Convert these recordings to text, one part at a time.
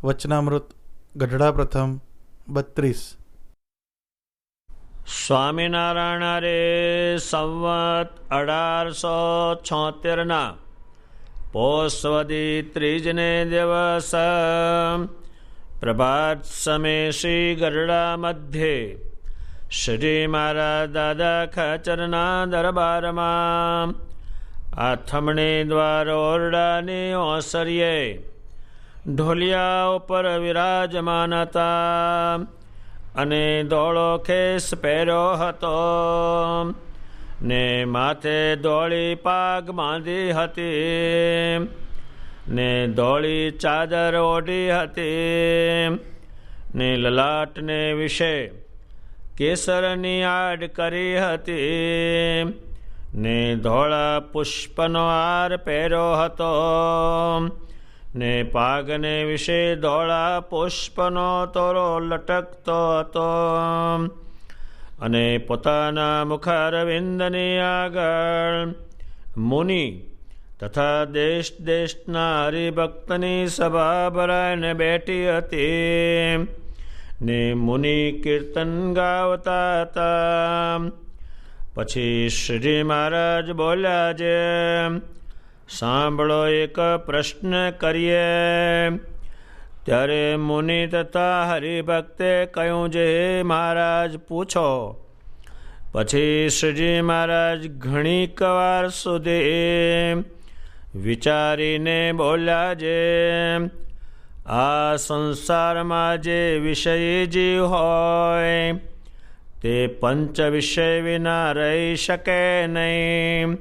વચનામૃત ગઢડા પ્રથમ 32. સ્વામિનારાયણ હરે સંવત 1876 પોષવદી ત્રીજને દિવસ પ્રભાત સમય શ્રી ગઢડા મધ્યે શ્રી મહારાજ દાદા ખચરના દરબારમાં આથમણી દ્વાર ઓરડાની ઓસરીએ ઢોલિયા ઉપર વિરાજમાન હતા અને ધોળો ખેસ પહેર્યો હતો ને માથે ધોળી પાગ બાંધી હતી ને ધોળી ચાદર ઓઢી હતી ને લલાટને વિશે કેસરની આડ કરી હતી ને ધોળા પુષ્પનો હાર પહેર્યો હતો ને પાગને વિશે ધોળા પુષ્પનો તોરો લટકતો હતો અને પોતાના મુખારવિંદની આગળ મુનિ તથા દેશ દેશના હરિભક્તની સભા ભરાઈને બેઠી હતી ને મુનિ કીર્તન ગાવતા હતા. પછી શ્રી મહારાજ બોલ્યા છે, સાંભળો, એક પ્રશ્ન કરીએ. ત્યારે મુનિ તથા હરિભક્તે કહ્યું છે, મહારાજ પૂછો. પછી શ્રીજી મહારાજ ઘણી વાર સુધી વિચારીને બોલ્યા છે, આ સંસારમાં જે વિષયી જીવ હોય તે પંચ વિષય વિના રહી શકે નહીં.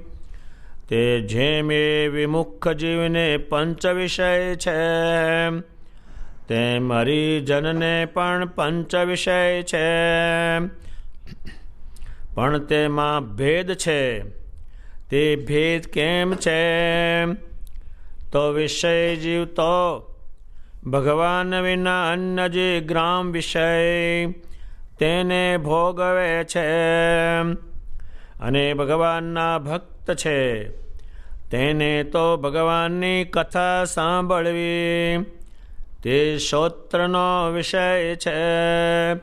તે જેમ એ વિમુખ જીવને પંચ વિષય છે તેમ હરિજનને પણ પંચ વિષય છે, પણ તેમાં ભેદ છે. તે ભેદ કેમ છે? તો વિષય જીવ તો ભગવાન વિના અન્ય જે ગ્રામ વિષય તેને ભોગવે છે અને ભગવાનના ભક્ત છે તેને તો ભગવાનની કથા સાંભળવી તે શ્રોત્રનો વિષય છે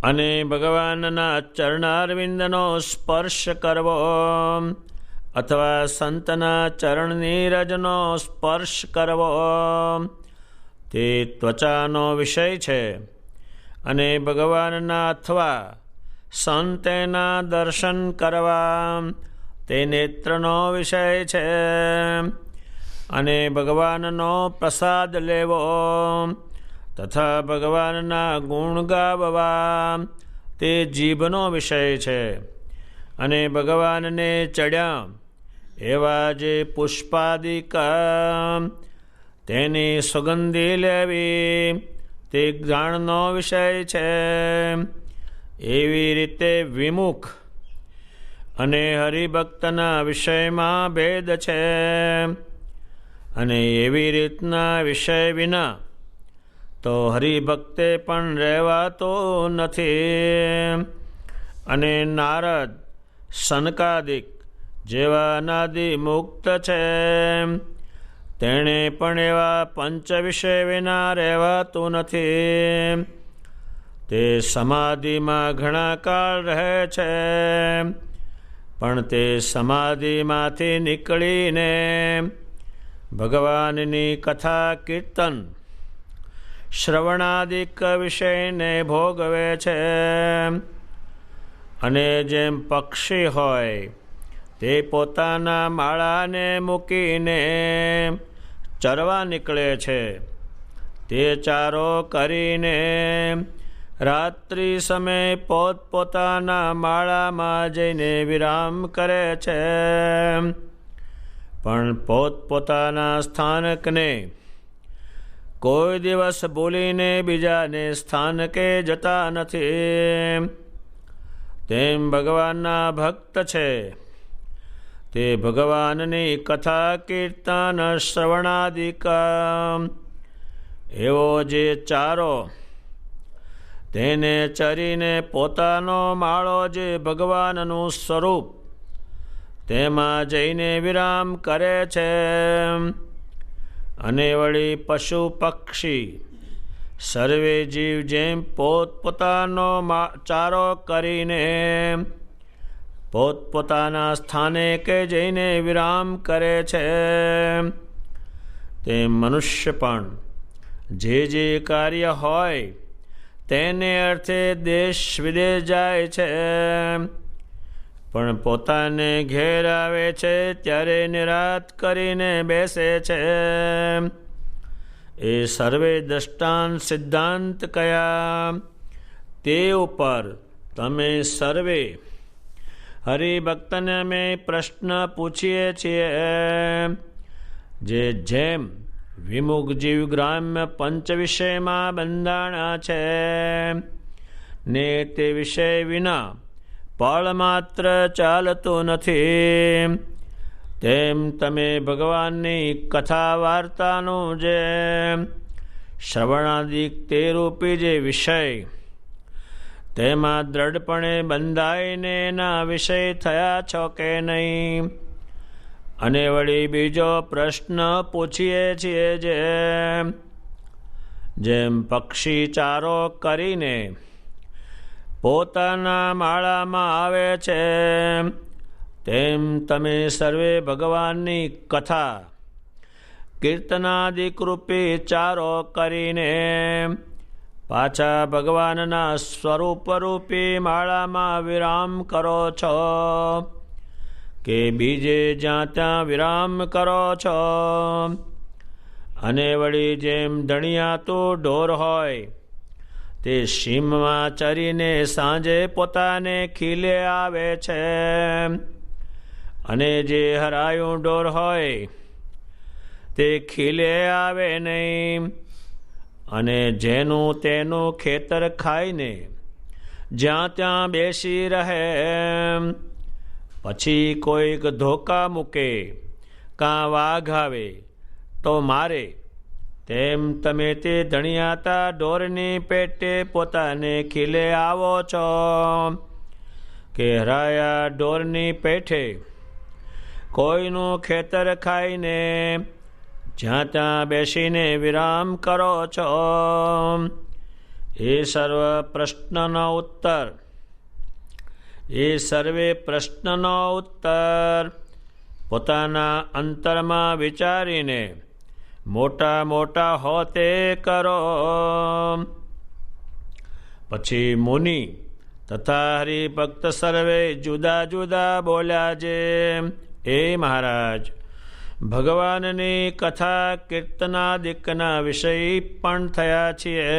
અને ભગવાનના ચરણારવિંદનો સ્પર્શ કરવો અથવા સંતના ચરણની રજનો સ્પર્શ કરવો તે ત્વચાનો વિષય છે અને ભગવાનના અથવા સંતેના દર્શન કરવા તે નેત્રનો વિષય છે અને ભગવાનનો પ્રસાદ લેવો તથા ભગવાનના ગુણ ગાવવા તે જીભનો વિષય છે અને ભગવાનને ચડ્યા એવા જે પુષ્પાદિક તેની સુગંધી લેવી તે જ્ઞાનનો વિષય છે. એવી રીતે વિમુખ અને હરિભક્તના વિષયમાં ભેદ છે અને એવી રીતના વિષય વિના તો હરિભક્તે પણ રહેવાતો નથી. અને નારદ સનકાદિક જેવા અનાદિ મુક્ત છે તેણે પણ એવા પંચ વિષય વિના રહેવાતું નથી. તે સમાધિમાં ઘણા કાળ રહે છે પણ તે સમાધિમાંથી નીકળીને ભગવાનની કથા કીર્તન શ્રવણાદિક વિષયને ભોગવે છે. અને જેમ પક્ષી હોય તે પોતાના માળાને મૂકીને ચરવા નીકળે છે, તે ચારો કરીને રાત્રિ સમયે પોતપોતાના માળામાં જઈને વિરામ કરે છે પણ પોતપોતાના સ્થાનકને કોઈ દિવસ ભૂલીને બીજાને સ્થાનકે જતા નથી. તેમ ભગવાનના ભક્ત છે તે ભગવાનની કથા કીર્તન શ્રવણાદિક એવો જે ચારો તેને ચરીને પોતાનો માળો જે ભગવાનનું સ્વરૂપ તેમાં જઈને વિરામ કરે છે અને વળી પશુ પક્ષી સર્વે જીવ જેમ પોતપોતાનો ચારો કરીને પોતપોતાના સ્થાને કે જઈને વિરામ કરે છે, તે મનુષ્ય પણ જે કાર્ય હોય તેને અર્થે દેશ વિદેશ જાય છે, પણ પોતાને ઘેર આવે છે ત્યારે નિરાત કરીને બેસે છે. એ સર્વે દ્રષ્ટાંત સિદ્ધાંત કયા તે ઉપર તમે સર્વે હરિભક્તને અમે પ્રશ્ન પૂછીએ છીએ. જેમ વિમુખ જીવ ગ્રામ્ય પંચ વિષયમાં બંધાણા છે ને તે વિષય વિના પળ માત્ર ચાલતું નથી, તેમ તમે ભગવાનની કથા વાર્તાનું જે શ્રવણાદિક તે રૂપી જે વિષય તેમાં દ્રઢપણે બંધાઈને એના વિષય થયા છો કે નહીં. અને વળી બીજો પ્રશ્ન પૂછીએ છીએ, જેમ પક્ષી ચારો કરીને પોતાના માળામાં આવે છે, તેમ તમે સર્વે ભગવાનની કથા કીર્તનાદિકરૂપી ચારો કરીને પાછા ભગવાનના સ્વરૂપરૂપી માળામાં વિરામ કરો છો કે બીજે જ્યાં ત્યાં વિરામ કરો છો. અને વળી જેમ ધણિયાતું ઢોર હોય તે સીમમાં ચરીને સાંજે પોતાને ખીલે આવે છે, અને જે હરાયું ઢોર હોય તે ખીલે આવે નહીં, અને જેનું તેનું ખેતર ખાઈને જ્યાં ત્યાં બેસી રહે, પછી કોઈક ધોકા મૂકે કાં વાઘ આવે તો મારે, તેમ તમે તે ધણિયાતા ઢોરની પેટે પોતાને ખીલે આવો છો કે હરાયા ઢોરની પેઠે કોઈનું ખેતર ખાઈને જ્યાં ત્યાં બેસીને વિરામ કરો છો. એ સર્વ પ્રશ્નનો ઉત્તર એ સર્વે પ્રશ્નનો ઉત્તર પોતાના અંતરમાં વિચારીને મોટા મોટા હોતે કરો. પછી મુનિ તથા હરિભક્ત સર્વે જુદા જુદા બોલ્યા જે, એ મહારાજ, ભગવાનની કથા કીર્તનાદિકના વિષય પણ થયા છીએ,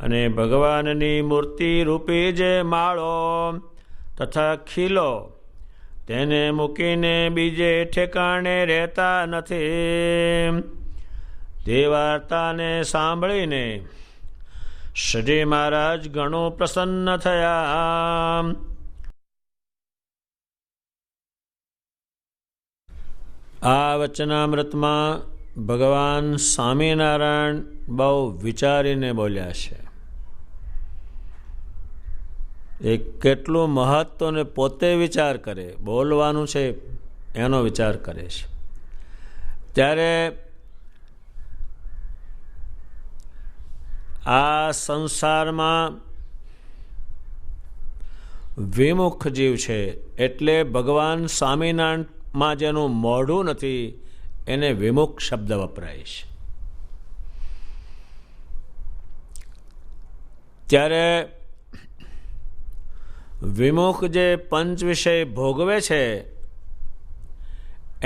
અને ભગવાનની મૂર્તિ રૂપી જે માળો તથા ખીલો તેને મૂકીને બીજે ઠેકાણે રહેતા નથી. તે વાર્તાને સાંભળીને શ્રી મહારાજ ઘણું પ્રસન્ન થયા. આ વચનામૃતમાં ભગવાન સ્વામિનારાયણ બહુ વિચારીને બોલ્યા છે. એ કેટલું મહત્વને પોતે વિચાર કરે, બોલવાનું છે એનો વિચાર કરે છે. ત્યારે આ સંસારમાં વિમુખ જીવ છે, એટલે ભગવાન સ્વામિનારાયણમાં જેનું મોઢું નથી એને વિમુખ શબ્દ વપરાય છે. ત્યારે વિમુખ જે પંચ વિષય ભોગવે છે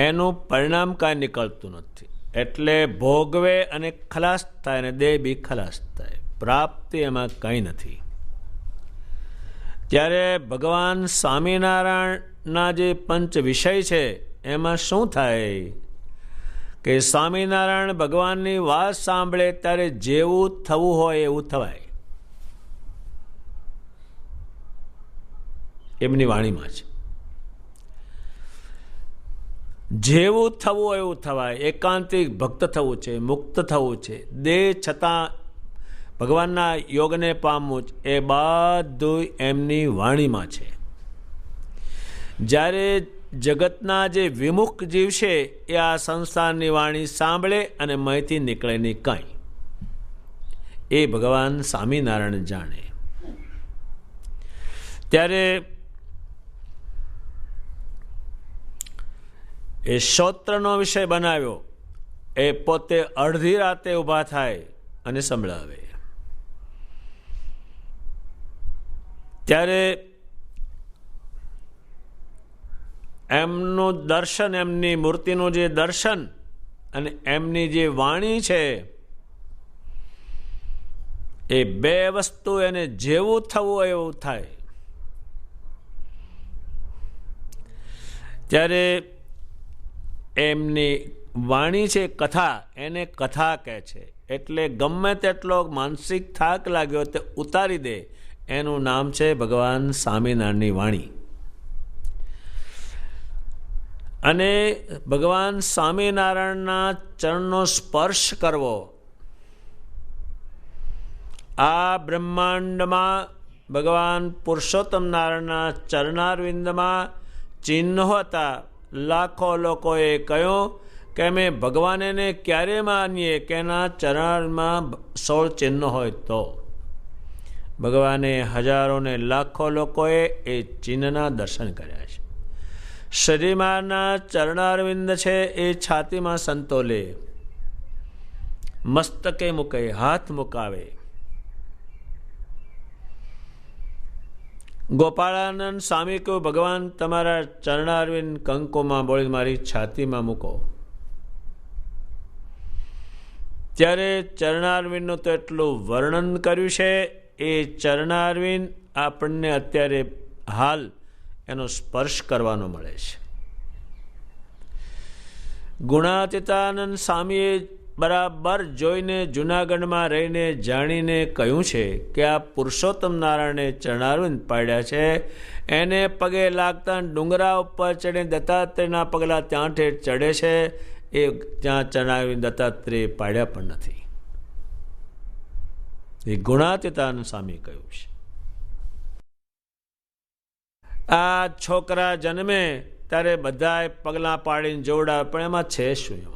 એનું પરિણામ કાંઈ નીકળતું નથી, એટલે ભોગવે અને ખલાસ થાય, અને દેહ બી ખલાસ થાય, પ્રાપ્તિ એમાં કંઈ નથી. ત્યારે ભગવાન સ્વામિનારાયણના જે પંચ વિષય છે એમાં શું થાય કે સ્વામિનારાયણ ભગવાનની વાત સાંભળે ત્યારે જેવું થવું હોય એવું થવાય, એમની વાણીમાં છે. જેવું થવું હોય એવું થવાય, એકાંતિક ભક્ત થવું છે, મુક્ત થવું છે, દેહ છતાં ભગવાનના યોગને પામવું જ, એ બધું એમની વાણીમાં છે. જ્યારે જગતના જે વિમુખ જીવ છે એ આ સંસારની વાણી સાંભળે અને મયથી નીકળે નહીં કાંઈ. એ ભગવાન સ્વામિનારાયણ જાણે. ત્યારે એ શ્રોત્રનો વિષય બનાવ્યો. એ પોતે અડધી રાતે ઊભા થાય અને સંભળાવે. ત્યારે એમનું દર્શન, એમની મૂર્તિનું જે દર્શન અને એમની જે વાણી છે, એ બે વસ્તુ એને જેવું થવું એવું થાય. ત્યારે એમની વાણી છે કથા, એને કથા કહે છે. એટલે ગમે તેટલો માનસિક થાક લાગ્યો તે ઉતારી દે. એનું નામ છે ભગવાન સ્વામિનારાયણની વાણી. અને ભગવાન સ્વામિનારાયણના ચરણનો સ્પર્શ કરવો. આ બ્રહ્માંડમાં ભગવાન પુરુષોત્તમ નારાયણના ચરણારવિંદમાં ચિહ્નો હતા. લાખો લોકોએ કહ્યું કે અમે ભગવાનને ક્યારે માનીએ કે એના ચરણમાં 16 ચિહ્નો હોય તો. ભગવાને હજારો ને લાખો લોકોએ એ ચિહ્નના દર્શન કર્યા છે. શ્રીમાના ચરણારવિંદ છે એ છાતીમાં સંતોલે, મસ્તકે મૂકે, હાથ મુકાવે. ગોપાળાનંદ સ્વામી કહ્યું, ભગવાન તમારા ચરણારવિંદ કંકુમાં બોળી મારી છાતીમાં મૂકો. ત્યારે ચરણારવિંદનું તો એટલું વર્ણન કર્યું છે. એ ચરણારવિંદ આપણને અત્યારે હાલ એનો સ્પર્શ કરવાનો મળે છે. ગુણાતીતાનંદ સ્વામીએ બરાબર જોઈને જૂનાગઢમાં રહીને જાણીને કહ્યું છે કે આ પુરુષોત્તમ નારાયણે ચરણારવિંદ પાડ્યા છે. એને પગે લાગતા ડુંગરા ઉપર ચડે દત્તાત્રેયના પગલા ત્યાં ઠેઠ ચડે છે. એ ત્યાં ચરણારવિંદ દત્તાત્રેય પાડ્યા પણ નથી. એ ગુણાતીતાનંદ સ્વામી કહ્યું છે. આ છોકરા જન્મે ત્યારે બધા પગલાં પાડીને જોવડાવે, પણ એમાં છે શું? એમાં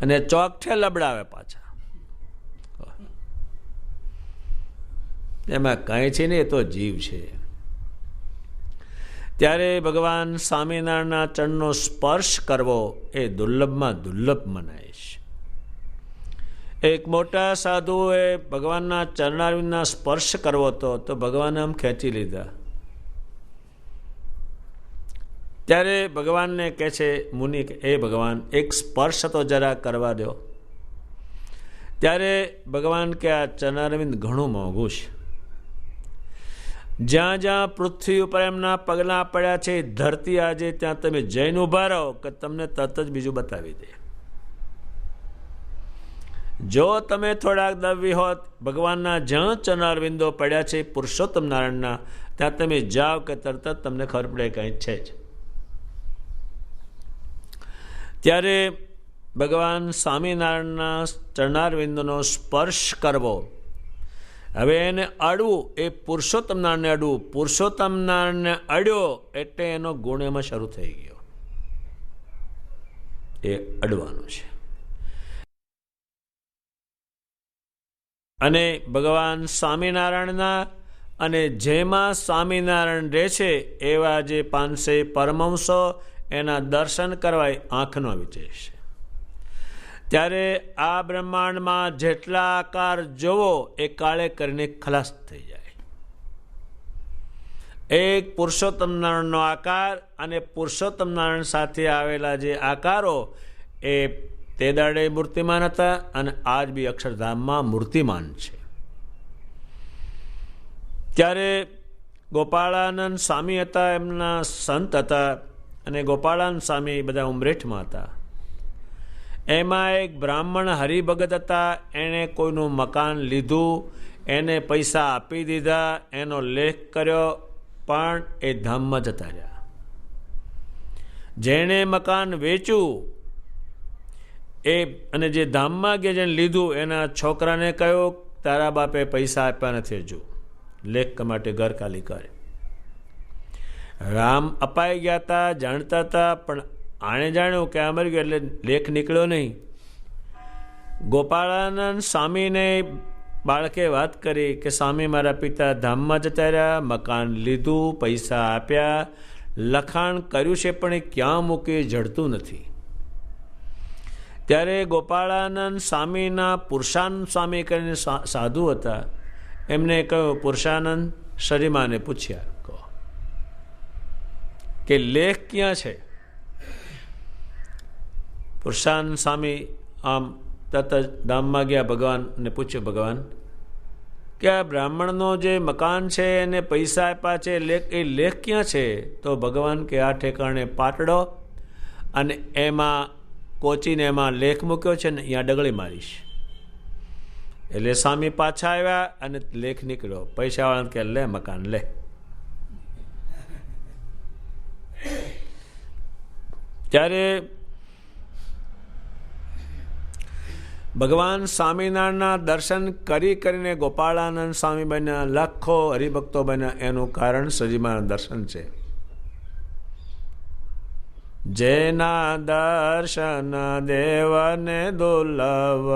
અને ચોકઠે લબડાવે પાછા. એમાં કાંઈ છે ને, એ તો જીવ છે. ત્યારે ભગવાન સ્વામિનારાયણના ચરણનો સ્પર્શ કરવો એ દુર્લભમાં દુર્લભ મનાય છે. એક મોટા સાધુએ ભગવાનના ચરણારવિંદના સ્પર્શ કરવો હતો તો ભગવાને આમ ખેંચી લીધા. ત્યારે ભગવાનને કહે છે મુનિ, એ ભગવાન એક સ્પર્શ તો જરા કરવા દો. ત્યારે ભગવાન કે આ ચરણારવિંદ ઘણું મોંઘું છે. જ્યાં જ્યાં પૃથ્વી ઉપર એમના પગલાં પડ્યા છે ધરતી આજે, ત્યાં તમે જઈને ઊભા રહો કે તમને તરત જ બીજું બતાવી દે. જો તમે થોડાક દવ્ય હોત, ભગવાનના જ્યાં ચરણારવિંદો પડ્યા છે પુરુષોત્તમ નારાયણના, ત્યાં તમે જાઓ કે તરત જ તમને ખબર પડે કંઈ છે જ. ત્યારે ભગવાન સ્વામિનારાયણના ચરણારવિંદનો સ્પર્શ કરવો. હવે એને અડવું, એ પુરુષોત્તમ નારાયણને અડવું. પુરુષોત્તમ નારાયણને અડ્યો એટલે એનો ગુણ એમાં શરૂ થઈ ગયો. એ અડવાનું છે. અને ભગવાન સ્વામિનારાયણના અને જેમાં સ્વામિનારાયણ રહે છે એવા જે 500 પરમહંસો, એના દર્શન કરવા આંખનો વિજય છે. ત્યારે આ બ્રહ્માંડમાં જેટલા આકાર જોવો એ કાળે કરીને ખલાસ થઈ જાય. એક પુરુષોત્તમ નારાયણનો આકાર અને પુરુષોત્તમ નારાયણ સાથે આવેલા જે આકારો એ તે દાડે મૂર્તિમાન હતા અને આજ બી અક્ષરધામમાં મૂર્તિમાન છે. ત્યારે ગોપાળાનંદ સ્વામી હતા, એમના સંત હતા, અને ગોપાળાનંદ સ્વામી બધા ઉમરેઠમાં હતા. એમાં એક બ્રાહ્મણ હરિભગત હતા. એણે કોઈનું મકાન લીધું, એને પૈસા આપી દીધા, એનો લેખ કર્યો, પણ એ ધામમાં જતા રહ્યા. જેણે મકાન વેચ્યું એ અને જે ધામમાં ગયા જેને લીધું, એના છોકરાને કહ્યું તારા બાપે પૈસા આપ્યા નથી, હજુ લેખ માટે ઘર ખાલી કરે. રામ અપાઈ ગયા હતા, જાણતા હતા, પણ આણે જાણ્યું કે આ મરી ગયો એટલે લેખ નીકળ્યો નહીં. ગોપાળાનંદ સ્વામીને બાળકે વાત કરી કે સ્વામી મારા પિતા ધામમાં જતા રહ્યા, મકાન લીધું, પૈસા આપ્યા, લખાણ કર્યું છે, પણ એ ક્યાં મૂકી જડતું નથી. ત્યારે ગોપાળાનંદ સ્વામીના પુરુષાનંદ સ્વામી કરીને સાધુ હતા, એમને કહ્યું, પુરુષાનંદ શરીમાને પૂછ્યા કે લેખ ક્યાં છે? પુરુષાનંદ સ્વામી આમ તરત જ ધામમાં ગયા, ભગવાનને પૂછ્યું, ભગવાન કે આ બ્રાહ્મણનો જે મકાન છે એને પૈસા આપ્યા છે, એ લેખ ક્યાં છે? તો ભગવાન કે આ ઠેકાણે પાટડો અને એમાં કોચીને એમાં લેખ મૂક્યો છે ને અહીંયા ડગળી મારીશ. એટલે સ્વામી પાછા આવ્યા અને લેખ નીકળ્યો. પૈસાવાળાને કે લે મકાન લે. ત્યારે ભગવાન સ્વામિનારાયણના દર્શન કરીને ગોપાળાનંદ સ્વામી બન્યા, લાખો હરિભક્તો બન્યા. એનું કારણ શ્રીજીમાના દર્શન છે. જેના દર્શન દેવને દુર્લભ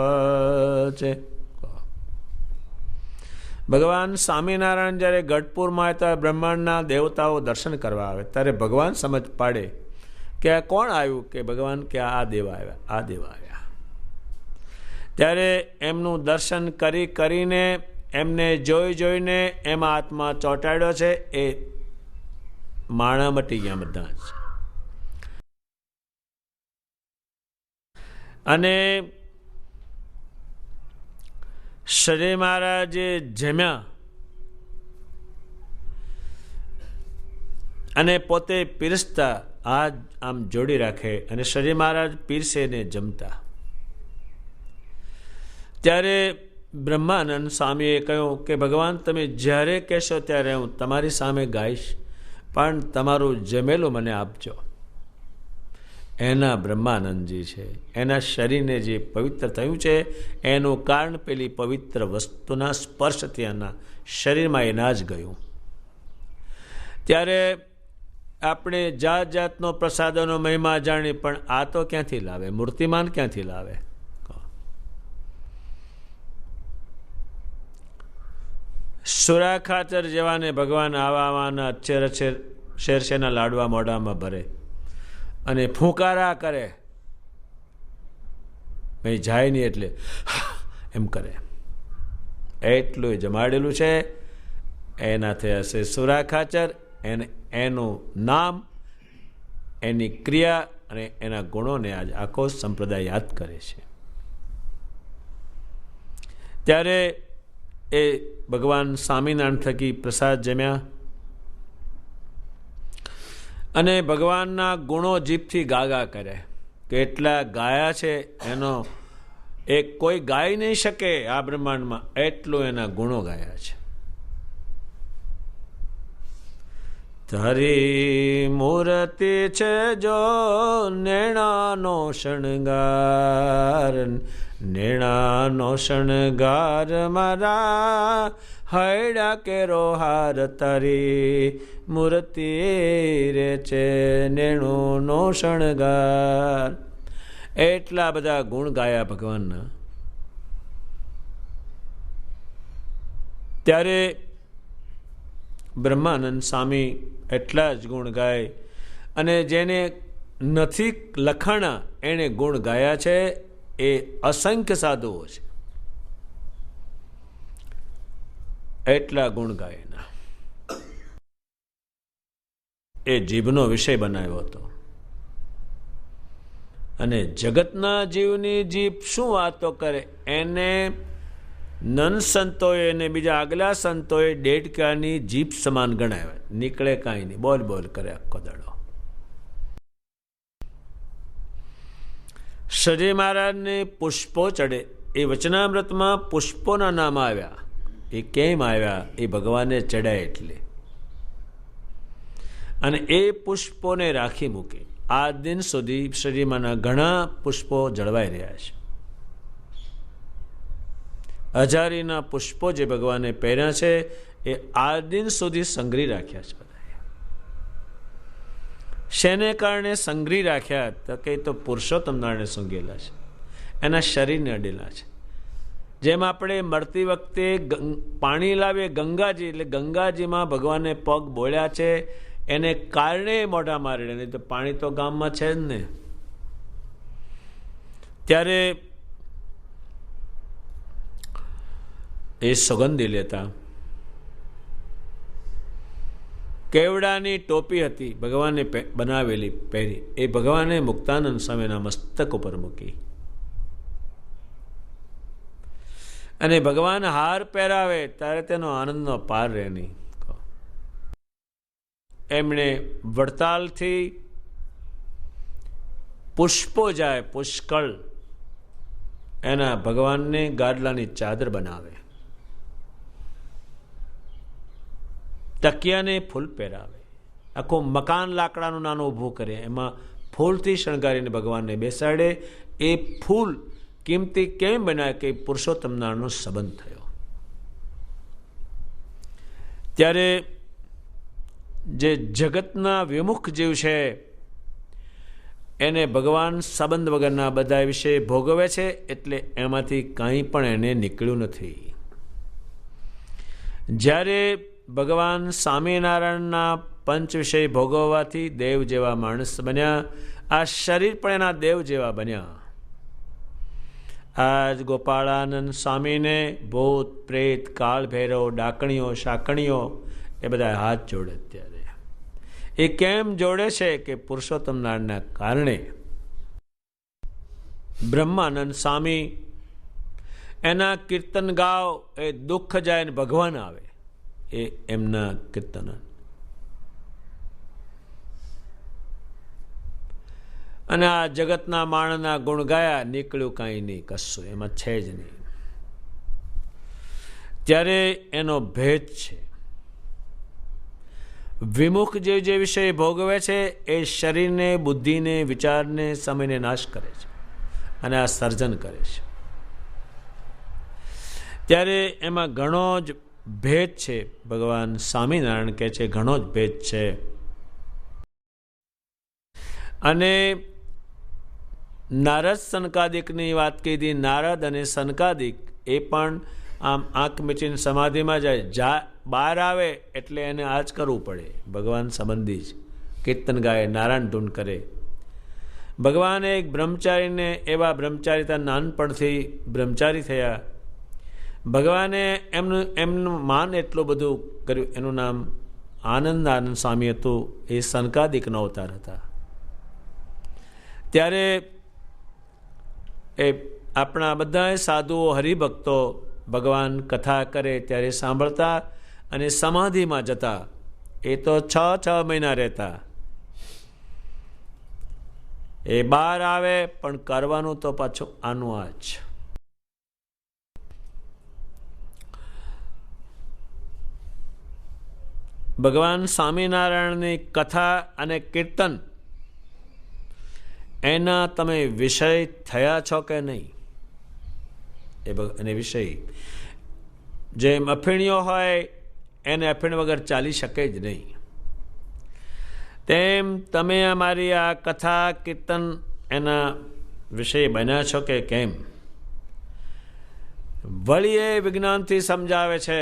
છે. ભગવાન સ્વામિનારાયણ જ્યારે ગઢપુરમાં આવ્યા, બ્રહ્માંડના દેવતાઓ દર્શન કરવા આવે, ત્યારે ભગવાન સમજ પાડે કે આ કોણ આવ્યું? કે ભગવાન કે આ દેવ આવ્યા, આ દેવ આવ્યા. ત્યારે એમનું દર્શન કરીને એમને જોઈને એમાં આત્મા ચોંટાડ્યો છે. એ માણા મટી ગયા બધા જ. અને શ્રી મહારાજે જમ્યા અને પોતે પીરસતા હાથ આમ જોડી રાખે અને શ્રી મહારાજ પીરસે ને જમતા. ત્યારે બ્રહ્માનંદ સ્વામીએ કહ્યું કે ભગવાન તમે જ્યારે કહેશો ત્યારે હું તમારી સામે ગાઈશ, પણ તમારું જમેલું મને આપજો. એના બ્રહ્માનંદજી છે, એના શરીરને જે પવિત્ર થયું છે એનું કારણ પેલી પવિત્ર વસ્તુના સ્પર્શથી એના શરીરમાં એ ના જ ગયું. ત્યારે આપણે જાત જાતનો પ્રસાદોનો મહિમા જાણી, પણ આ તો ક્યાંથી લાવે? મૂર્તિમાન ક્યાંથી લાવે? સુરા ખાચર જેવાને ભગવાન આવાના અચ્છેર શેરશેના લાડવા મોઢામાં ભરે અને ફૂંકારા કરે, ભાઈ જાય નહીં એટલે એમ કરે. એટલું જમાડેલું છે. એનાથી હશે સુરા ખાચર. એનું નામ, એની ક્રિયા અને એના ગુણોને આજ આખો સંપ્રદાય યાદ કરે છે. ત્યારે એ ભગવાન સ્વામિનારાયણ થકી પ્રસાદ જમ્યા અને ભગવાનના ગુણો જીભથી ગાગા કરે. કેટલા ગાયા છે એનો એક કોઈ ગાઈ નહીં શકે આ બ્રહ્માંડમાં, એટલું એના ગુણો ગાયા છે. તારી મૂર્તિ છે જો નેણાનો શણગાર, નેણાનો શણગાર મારા હૈડા કેરો હાર, તારી મૂર્તિ રે છે નેણુનો શણગાર. એટલા બધા ગુણ ગાયા ભગવાનના. ત્યારે બ્રહ્માનંદ સ્વામી એટલા જ ગુણ ગાય અને જેને નથી લખાણા એણે ગુણ ગાયા છે. એ અસંખ્ય સાધુઓ છે, એટલા ગુણ ગાયના. એ જીભનો વિષય બનાવ્યો હતો. અને જગતના જીવની જીભ શું વાતો કરે, એને નન સંતોએ અને બીજા આગલા સંતોએ દેડકાની જીભ સમાન ગણાવે. નીકળે કાંઈ નહીં, બોલ બોલ કરે આખો દાડો. શ્રી મહારાજને પુષ્પો ચડે. એ વચનામૃતમાં પુષ્પોના નામ આવ્યા. એ કેમ આવ્યા? એ ભગવાનને ચડાય એટલે. અને એ પુષ્પોને રાખી મૂકે. આ દિન સુધી શ્રીમાના ઘણા પુષ્પો જળવાઈ રહ્યા છે. હજારીના પુષ્પો જે ભગવાને પહેર્યા છે એ આ દિન સુધી સંગ્રહી રાખ્યા છે બધા. શેને કારણે સંઘરી રાખ્યા? તો કે તો પુરુષોત્તમ નારાયણે સૂંઘેલા છે, એના શરીરને અડેલા છે. જેમ આપણે મળતી વખતે પાણી લાવીએ ગંગાજી, એટલે ગંગાજીમાં ભગવાને પગ બોળ્યા છે, એને કારણે મોઢા મારેલા, નહીં તો પાણી તો ગામમાં છે જ ને. ત્યારે એ સુગંધી લેતા. કેવડાની ટોપી હતી ભગવાને બનાવેલી પહેરી, એ ભગવાને મુક્તાનંદ સ્વામીના મસ્તક ઉપર મૂકી. અને ભગવાન હાર પહેરાવે ત્યારે તેનો આનંદનો પાર રહે નહીં. એમણે વડતાલથી પુષ્પો જાય પુષ્કળ, એના ભગવાનને ગાદલાની ચાદર બનાવે, તકિયાને ફૂલ પહેરાવે, આખું મકાન લાકડાનું નાનું ઊભું કરે, એમાં ફૂલથી શણગારીને ભગવાનને બેસાડે. એ ફૂલ કિંમતી કેમ બનાવે? કે પુરુષોત્તમ નારાયણનો સંબંધ થયો. ત્યારે જે જગતના વિમુખ જીવ છે એને ભગવાન સંબંધ વગરના બધા વિશે ભોગવે છે, એટલે એમાંથી કાંઈ પણ એને નીકળ્યું નથી. જ્યારે ભગવાન સ્વામિનારાયણના પંચ વિષય ભોગવવાથી દેવ જેવા માણસ બન્યા, આ શરીર પણ એના દેવ જેવા બન્યા. આજ ગોપાળાનંદ સ્વામીને ભૂત પ્રેત કાળ ભૈરવ ડાકણીઓ શાકણીઓ એ બધા હાથ જોડે. અત્યારે એ કેમ જોડે છે? કે પુરુષોત્તમ નારાયણના કારણે. બ્રહ્માનંદ સ્વામી એના કીર્તન ગાવ, એ દુઃખ જાય ને ભગવાન આવે, એ એમના કીર્તન. અને આ જગતના માણસના ગુણ ગાયા, નીકળ્યું કાંઈ નહીં, કશું એમાં છે જ નહીં. ત્યારે એનો ભેદ છે. વિમુખ જે વિષય ભોગવે છે એ શરીરને, બુદ્ધિને, વિચારને, સમયને નાશ કરે છે અને આ સર્જન કરે છે. ત્યારે એમાં ઘણો જ ભેદ છે. ભગવાન સ્વામિનારાયણ કહે છે ઘણો જ ભેદ છે. અને નારદ સનકાદિકની વાત કીધી. નારદ અને સનકાદિક એ પણ આમ આંખ મીચીને સમાધિમાં જાય, બહાર આવે એટલે એને આ જ કરવું પડે. ભગવાન સંબંધી જ કીર્તન ગાય, નારાયણ ધૂન કરે. ભગવાને એક બ્રહ્મચારીને, એવા બ્રહ્મચારીતા નાનપણથી બ્રહ્મચારી થયા. ભગવાને એમનું માન એટલું બધું કર્યું. એનું નામ આનંદ સ્વામી હતું. એ સનકાદિકનો અવતાર હતા. ત્યારે એ આપણા બધા સાધુઓ હરિભક્તો ભગવાન કથા કરે ત્યારે સાંભળતા અને સમાધિમાં જતા. એ તો 6 મહિના રહેતા. એ બહાર આવે પણ કરવાનું તો પાછું આનું આ જ. ભગવાન સ્વામિનારાયણની કથા અને કીર્તન એના તમે વિષય થયા છો કે નહીં? એને વિષય, જેમ અફીણીઓ હોય એને અફીણ વગર ચાલી શકે જ નહીં, તેમ તમે અમારી આ કથા કીર્તન એના વિષય બન્યા છો કે કેમ? વળી એ વિજ્ઞાનથી સમજાવે છે.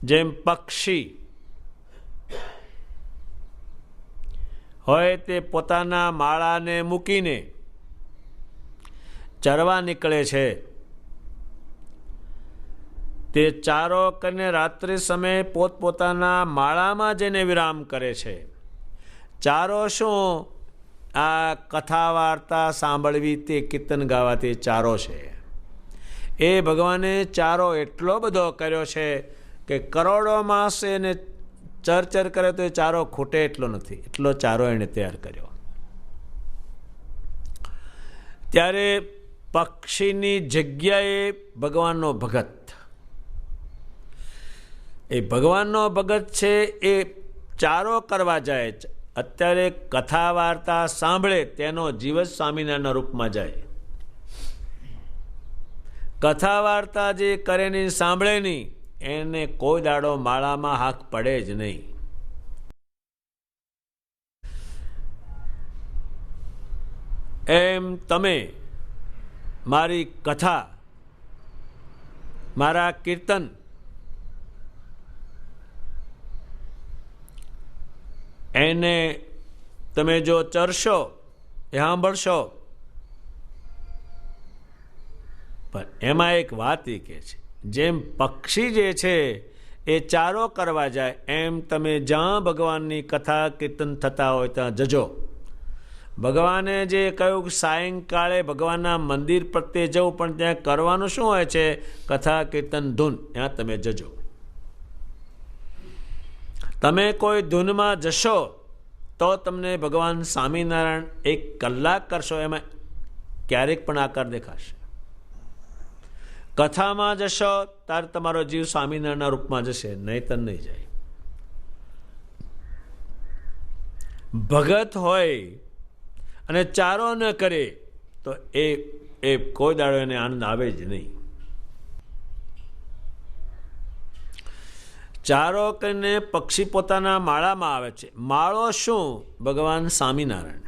જેમ પક્ષી હોય તે પોતાના માળાને મૂકીને ચરવા નીકળે છે, તે ચારો કરીને રાત્રિ સમયે પોતપોતાના માળામાં જઈને વિરામ કરે છે. ચારો શું? આ કથા વાર્તા સાંભળવી, તે કીર્તન ગાવાથી ચારો છે. એ ભગવાને ચારો એટલો બધો કર્યો છે કે કરોડો માસ એને ચરચર કરે તો એ ચારો ખૂટે એટલો નથી. એટલો ચારો એને તૈયાર કર્યો. ત્યારે પક્ષીની જગ્યાએ ભગવાનનો ભગત, એ ભગવાનનો ભગત છે, એ ચારો કરવા જાય. અત્યારે કથા વાર્તા સાંભળે તેનો જીવ જ સ્વામિનારાયણના રૂપમાં જાય. કથા વાર્તા જે કરે નહીં, સાંભળે નહીં, એને કોઈ દાડો માળામાં હાથ પડે જ નહીં. એમ તમે મારી કથા, મારા કીર્તન એને તમે જો ચરશો, એ સાંભળશો, પણ એમાં એક વાત એ કહે છે, જેમ પક્ષી જે છે એ ચારો કરવા જાય, એમ તમે જ્યાં ભગવાનની કથા કીર્તન થતા હોય ત્યાં જજો. ભગવાને જે કહ્યું કે સાયંકાળે ભગવાનના મંદિર પ્રત્યે જવું, પણ ત્યાં કરવાનું શું હોય છે? કથા કીર્તન ધૂન. ત્યાં તમે જજો. તમે કોઈ ધૂનમાં જશો તો તમને ભગવાન સ્વામિનારાયણ 1 કલાક કરશો, એમાં ક્યારેક પણ આકાર દેખાશે. કથામાં જશો ત્યારે તમારો જીવ સ્વામિનારાયણના રૂપમાં જશે, નહીંતર નહીં જાય. ભગત હોય અને ચારો ન કરે તો એ કોઈ દાડો એને આનંદ આવે જ નહીં. ચારો કરીને પક્ષી પોતાના માળામાં આવે છે. માળો શું? ભગવાન સ્વામિનારાયણ.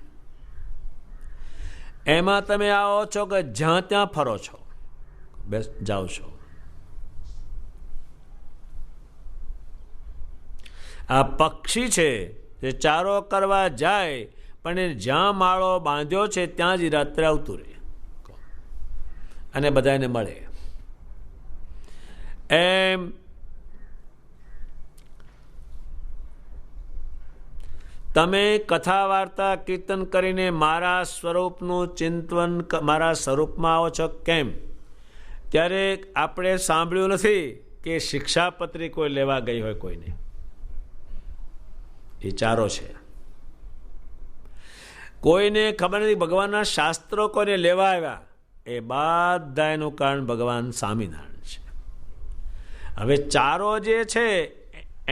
એમાં તમે આવો છો કે જ્યાં ત્યાં ફરો છો, બેસ જાઓ છો. આ પક્ષી છે તે ચારો કરવા જાય, પણ એ જ્યાં માળો બાંધ્યો છે ત્યાં જ રાત્રે આવતું રહે અને બધાને મળે. એમ તમે કથા વાર્તા કીર્તન કરીને મારા સ્વરૂપનું ચિંતન, મારા સ્વરૂપમાં આવો છો. કેમ? ત્યારે આપણે સાંભળ્યું નથી કે શિક્ષાપત્રી કોઈ લેવા ગઈ હોય કોઈને. એ ચારો છે. કોઈને ખબર નથી ભગવાનના શાસ્ત્રો કોઈને લેવા આવ્યા. એ બધા એનું કારણ ભગવાન સ્વામિનારાયણ છે. હવે ચારો જે છે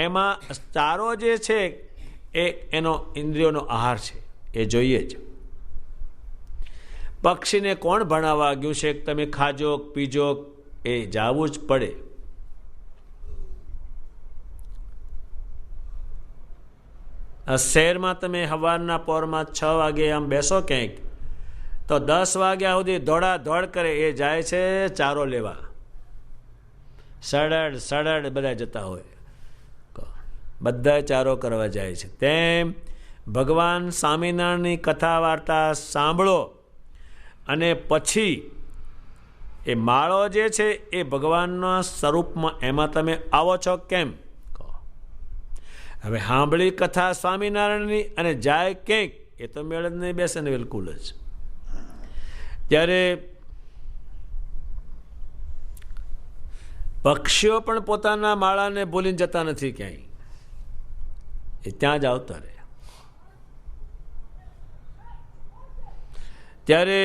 એમાં ચારો જે છે એ એનો ઇન્દ્રિયોનો આહાર છે, એ જોઈએ જ. પક્ષીને કોણ ભણાવવા ગયું છે કે તમે ખાજો પીજો? એ જાવું જ પડે. શહેરમાં તમે સવારના પોરમાં 6 વાગે આમ બેસો ક્યાંક, તો 10 વાગ્યા સુધી દોડા દોડ કરે. એ જાય છે ચારો લેવા. સડડ બધા જતા હોય, બધા ચારો કરવા જાય છે. તેમ ભગવાન સ્વામિનારાયણની કથા વાર્તા સાંભળો અને પછી એ માળો જે છે એ ભગવાનના સ્વરૂપમાં, એમાં તમે આવો છો. કેમ? હવે સાંભળી કથા સ્વામિનારાયણની અને જાય ક્યાંક, એ તો મેળ જ નહીં બેસે ને બિલકુલ જ. ત્યારે પક્ષીઓ પણ પોતાના માળાને ભૂલીને જતા નથી ક્યાંય, એ ત્યાં જ આવતા રહે. ત્યારે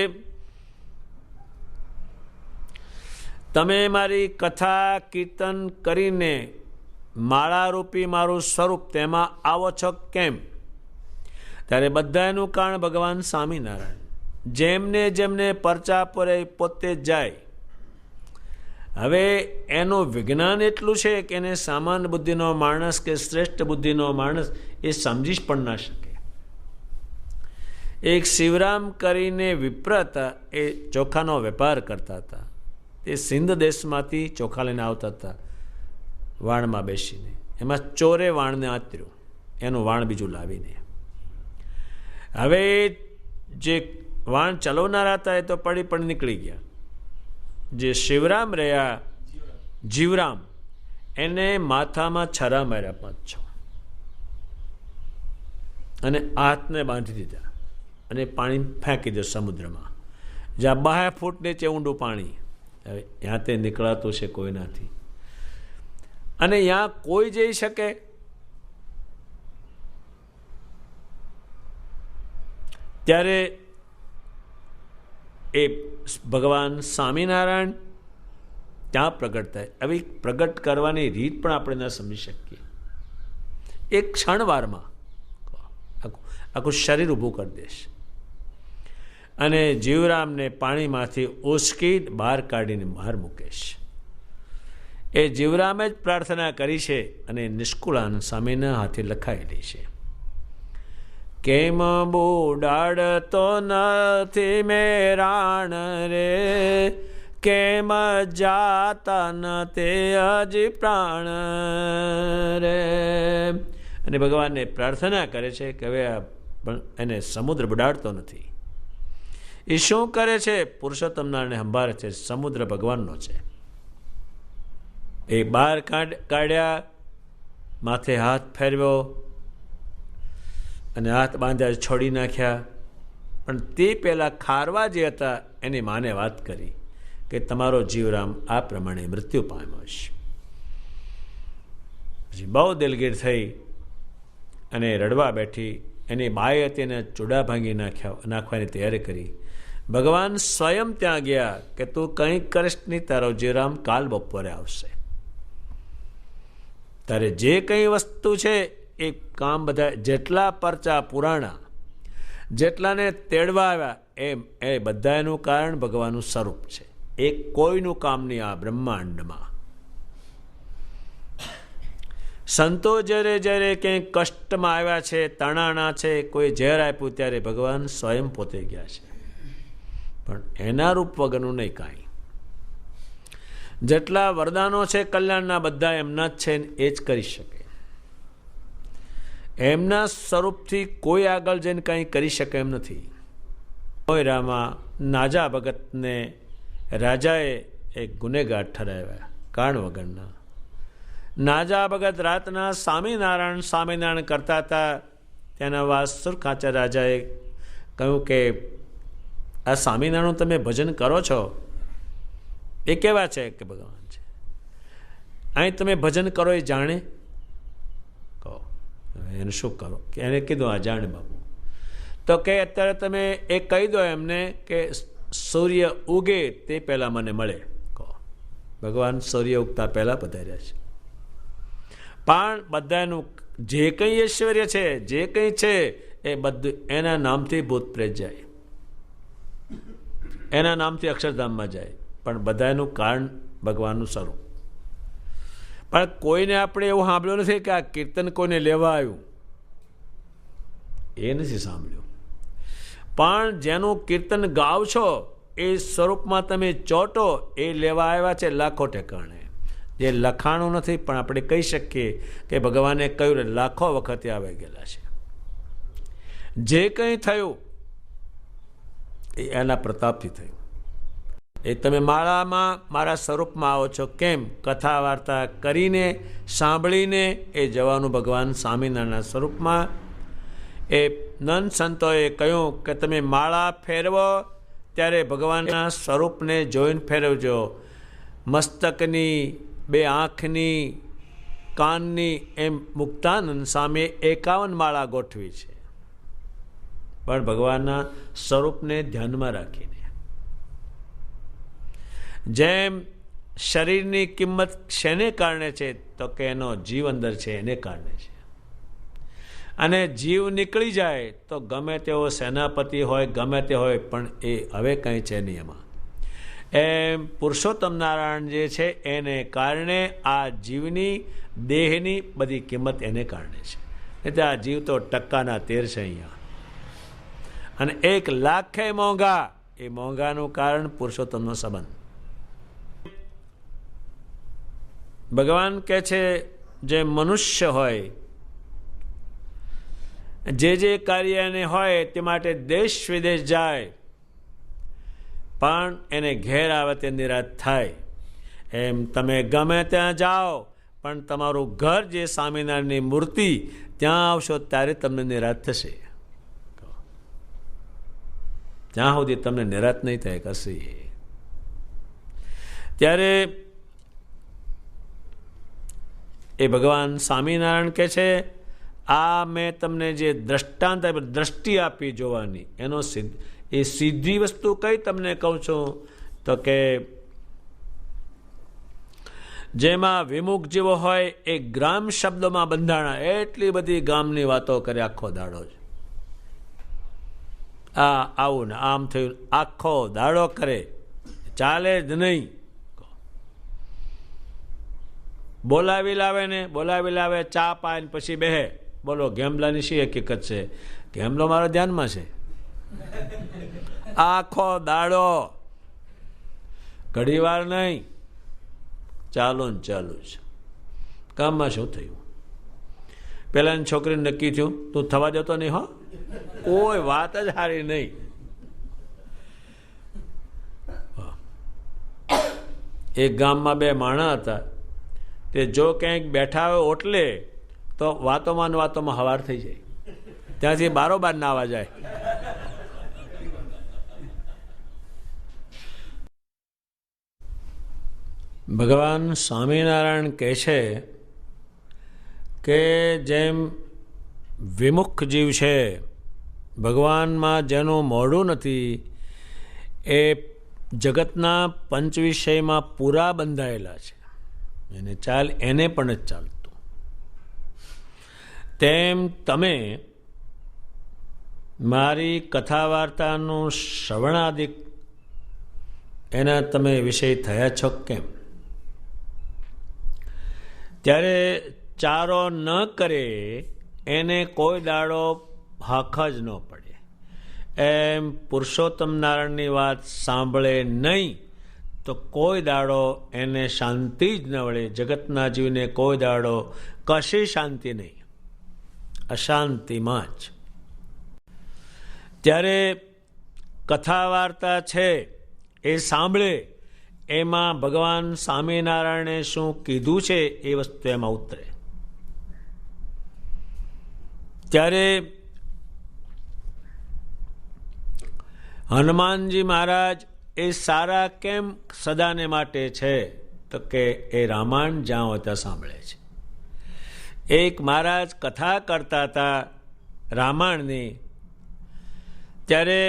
તમે મારી કથા કીર્તન કરીને માળારૂપી મારું સ્વરૂપ તેમાં આવો છો. કેમ? ત્યારે બધાનું કારણ ભગવાન સ્વામિનારાયણ. જેમને જેમને પરચા પર પોતે જાય. હવે એનું વિજ્ઞાન એટલું છે કે એને સામાન્ય બુદ્ધિનો માણસ કે શ્રેષ્ઠ બુદ્ધિનો માણસ એ સમજી જ પણ ના શકે. એક શિવરામ કરીને વિપ્ર હતા, એ ચોખાનો વેપાર કરતા હતા. તે સિંધ દેશમાંથી ચોખા લઈને આવતા હતા વાણમાં બેસીને. એમાં ચોરે વાણને આતર્યું, એનું વાણ બીજું લાવીને. હવે જે વાણ ચલાવનારા હતા એ તો પડી નીકળી ગયા. જે શિવરામ રહ્યા, જીવરામ, એને માથામાં છરા માર્યા 5-6 અને હાથને બાંધી દીધા અને પાણી ફેંકી દે સમુદ્રમાં, જ્યાં 12 ફૂટ નીચે ઊંડું પાણી. હવે ત્યાં તે નીકળાતું છે કોઈનાથી, અને ત્યાં કોઈ જઈ શકે? ત્યારે એ ભગવાન સ્વામિનારાયણ ત્યાં પ્રગટ થાય. હવે પ્રગટ કરવાની રીત પણ આપણે ન સમજી શકીએ. એક ક્ષણવારમાં આખું શરીર ઊભું કરી દેશે અને જીવરામને પાણીમાંથી ઉસકી બહાર કાઢીને બહાર મૂકેશ. એ જીવરામે જ પ્રાર્થના કરી છે અને નિષ્કુળાનંદ સ્વામીના હાથે લખાયેલી છે. કેમ બુડાડતો નથી મેરાણ રે, કેમ જાતા નથી હજી પ્રાણ રે. અને ભગવાનને પ્રાર્થના કરે છે કે હવે એને સમુદ્ર બુડાડતો નથી. એ શું કરે છે? પુરુષોત્તમ નારાયણને સંભાળે છે. સમુદ્ર ભગવાનનો છે. એ બહાર કાઢ્યા, માથે હાથ ફેરવ્યો અને હાથ બાંધ્યા, છોડી નાખ્યા. પણ તે પહેલાં ખારવા જે હતા એની માને વાત કરી કે તમારો જીવરામ આ પ્રમાણે મૃત્યુ પામ્યો છે. પછી બહુ દિલગીર થઈ અને રડવા બેઠી. એની બાએ હતી એને ચૂડા ભાંગી નાખવાની તૈયારી કરી. ભગવાન સ્વયં ત્યાં ગયા કે તું કંઈ કરીશ નહીં, તારો જીવરામ કાલ બપોરે આવશે. તારે જે કંઈ વસ્તુ છે એ કામ બધા જેટલા પરચા પુરાણા જેટલાને તેડવા આવ્યા એ બધાનું કારણ ભગવાનનું સ્વરૂપ છે. એ કોઈનું કામ નહીં આ બ્રહ્માંડમાં. સંતો જ્યારે ક્યાંય કષ્ટમાં આવ્યા છે, તણાણા છે, કોઈ ઝેર આપ્યું ત્યારે ભગવાન સ્વયં પોતે ગયા છે. પણ એના રૂપ વગરનું નહીં કાંઈ. જેટલા વરદાનો છે કલ્યાણના બધા એમના જ છે, એ જ કરી શકે. એમના સ્વરૂપથી કોઈ આગળ જઈને કંઈ કરી શકે એમ નથી. મોયરામાં નાજા ભગતને રાજાએ એક ગુનેગાર ઠરાવ્યા કારણ વગરના. નાજા ભગત રાતના સ્વામિનારાયણ કરતા હતા. ત્યાંના વાસુર ખાચર રાજાએ કહ્યું કે આ સ્વામિનારાયણનું તમે ભજન કરો છો એ કેવા છે? કે ભગવાન છે. અહીં તમે ભજન કરો એ જાણે? કહો એને શું કરો? કે એને કીધું આ જાણે બાપુ. તો કે અત્યારે તમે એ કહી દો એમને કે સૂર્ય ઉગે તે પહેલાં મને મળે. કહો ભગવાન સૂર્ય ઉગતા પહેલાં પધાર્યા છે. પણ બધાનું જે કંઈ ઐશ્વર્ય છે, જે કંઈ છે એ બધું એના નામથી ભૂત પ્રેત જાય, એના નામથી અક્ષરધામમાં જાય. પણ બધાનું કારણ ભગવાનનું સ્વરૂપ. પણ કોઈને આપણે એવું સાંભળ્યું નથી કે આ કીર્તન કોઈને લેવા આવ્યું, એ નથી સાંભળ્યું. પણ જેનું કીર્તન ગાવ છો એ સ્વરૂપમાં તમે ચોટો એ લેવા આવ્યા છે લાખો ઠેકાણે. જે લખાણું નથી પણ આપણે કહી શકીએ કે ભગવાને કહ્યું લાખો વખતે આવી ગયેલા છે. જે કંઈ થયું એ એના પ્રતાપથી થયું. એ તમે માળામાં મારા સ્વરૂપમાં આવો છો કેમ? કથા વાર્તા કરીને સાંભળીને એ જવાનું ભગવાન સ્વામિનારાયણના સ્વરૂપમાં. એ નંદ સંતોએ કહ્યું કે તમે માળા ફેરવો ત્યારે ભગવાનના સ્વરૂપને જોઈને ફેરવજો. મસ્તકની, બે આંખની, કાનની એમ મુક્તાનંદ સામે 51 માળા ગોઠવી છે. પણ ભગવાનના સ્વરૂપને ધ્યાનમાં રાખીને. જેમ શરીરની કિંમત શેને કારણે છે? તો કે એનો જીવ અંદર છે એને કારણે છે. અને જીવ નીકળી જાય તો ગમે તેવો સેનાપતિ હોય, ગમે તે હોય, પણ એ હવે કંઈ છે નહીં એમાં. એમ પુરુષોત્તમ નારાયણ જે છે એને કારણે આ જીવની દેહની બધી કિંમત એને કારણે છે. એટલે આ જીવ તો ટકાના 13 છે અહીંયા. અને 1 લાખે મોંઘા, એ મોંઘાનું કારણ પુરુષોત્તમનો સંબંધ. ભગવાન કહે છે જે મનુષ્ય હોય જે કાર્ય એને હોય તે માટે દેશ વિદેશ જાય પણ એને ઘેર આવે તે નિરાશ થાય. એમ તમે ગમે ત્યાં જાઓ પણ તમારું ઘર જે સ્વામિનારાયણની મૂર્તિ ત્યાં આવશો ત્યારે તમને નિરાશ થશે. ત્યાં સુધી તમને નિરાશ નહીં થાય કશી. ત્યારે એ ભગવાન સ્વામિનારાયણ કહે છે આ મેં તમને જે દ્રષ્ટાંત દ્રષ્ટિ આપી જોવાની, એનો એ સીધી વસ્તુ કઈ તમને કહું છું તો કે જેમાં વિમુખ જેવો હોય એ ગ્રામ શબ્દોમાં બંધાણા, એટલી બધી ગામની વાતો કરે આખો દાડો જ. આ આવું ને આમ થયું, આખો દાડો કરે, ચાલે જ નહીં. બોલાવી લાવે, ચા પાઈને પછી બેહે. બોલો ગેમલાની શી હકીકત છે? ગેમલો મારા ધ્યાનમાં છે. આખો દાડો, ઘડી વાર નહીં, ચાલુ ને ચાલુ છે. કામમાં શું થયું? પેલાની છોકરીને નક્કી થયું તું થવા દેતો નહીં, હો, કોઈ વાત જ સારી નહીં. એક ગામમાં બે માણા હતા, તે જો ક્યાંક બેઠા હોય ઓટલે તો વાતોમાં ને વાતોમાં હવાર થઈ જાય, ત્યાંથી બારોબાર નાવા જાય. ભગવાન સ્વામિનારાયણ કહે છે કે જેમ વિમુખ જીવ છે, ભગવાનમાં જેનું મોઢું નથી, એ જગતના પંચ વિષયમાં પૂરા બંધાયેલા છે, એને ચાલ એને પણ જ ચાલતું. તેમ તમે મારી કથા વાર્તાનું શ્રવણાદિક એના તમે વિષય થયા છો કેમ? ત્યારે ચારો ન કરે એને કોઈ દાડો હાખ જ ન પડે. એમ પુરુષોત્તમ નારાયણની વાત સાંભળે નહીં તો કોઈ દાડો એને શાંતિ જ ન વળે. જગતના જીવને કોઈ દાડો કશી શાંતિ નહીં, અશાંતિમાં જ. ત્યારે કથા વાર્તા છે એ સાંભળે, એમાં ભગવાન સ્વામિનારાયણે શું કીધું છે એ વસ્તુ એમાં ઉતરે. ત્યારે હનુમાનજી મહારાજ એ સારા કેમ સદાને માટે છે? તો કે એ રામાયણ જ્યાં હોય ત્યાં સાંભળે છે. એક મહારાજ કથા કરતા હતા રામાયણની, ત્યારે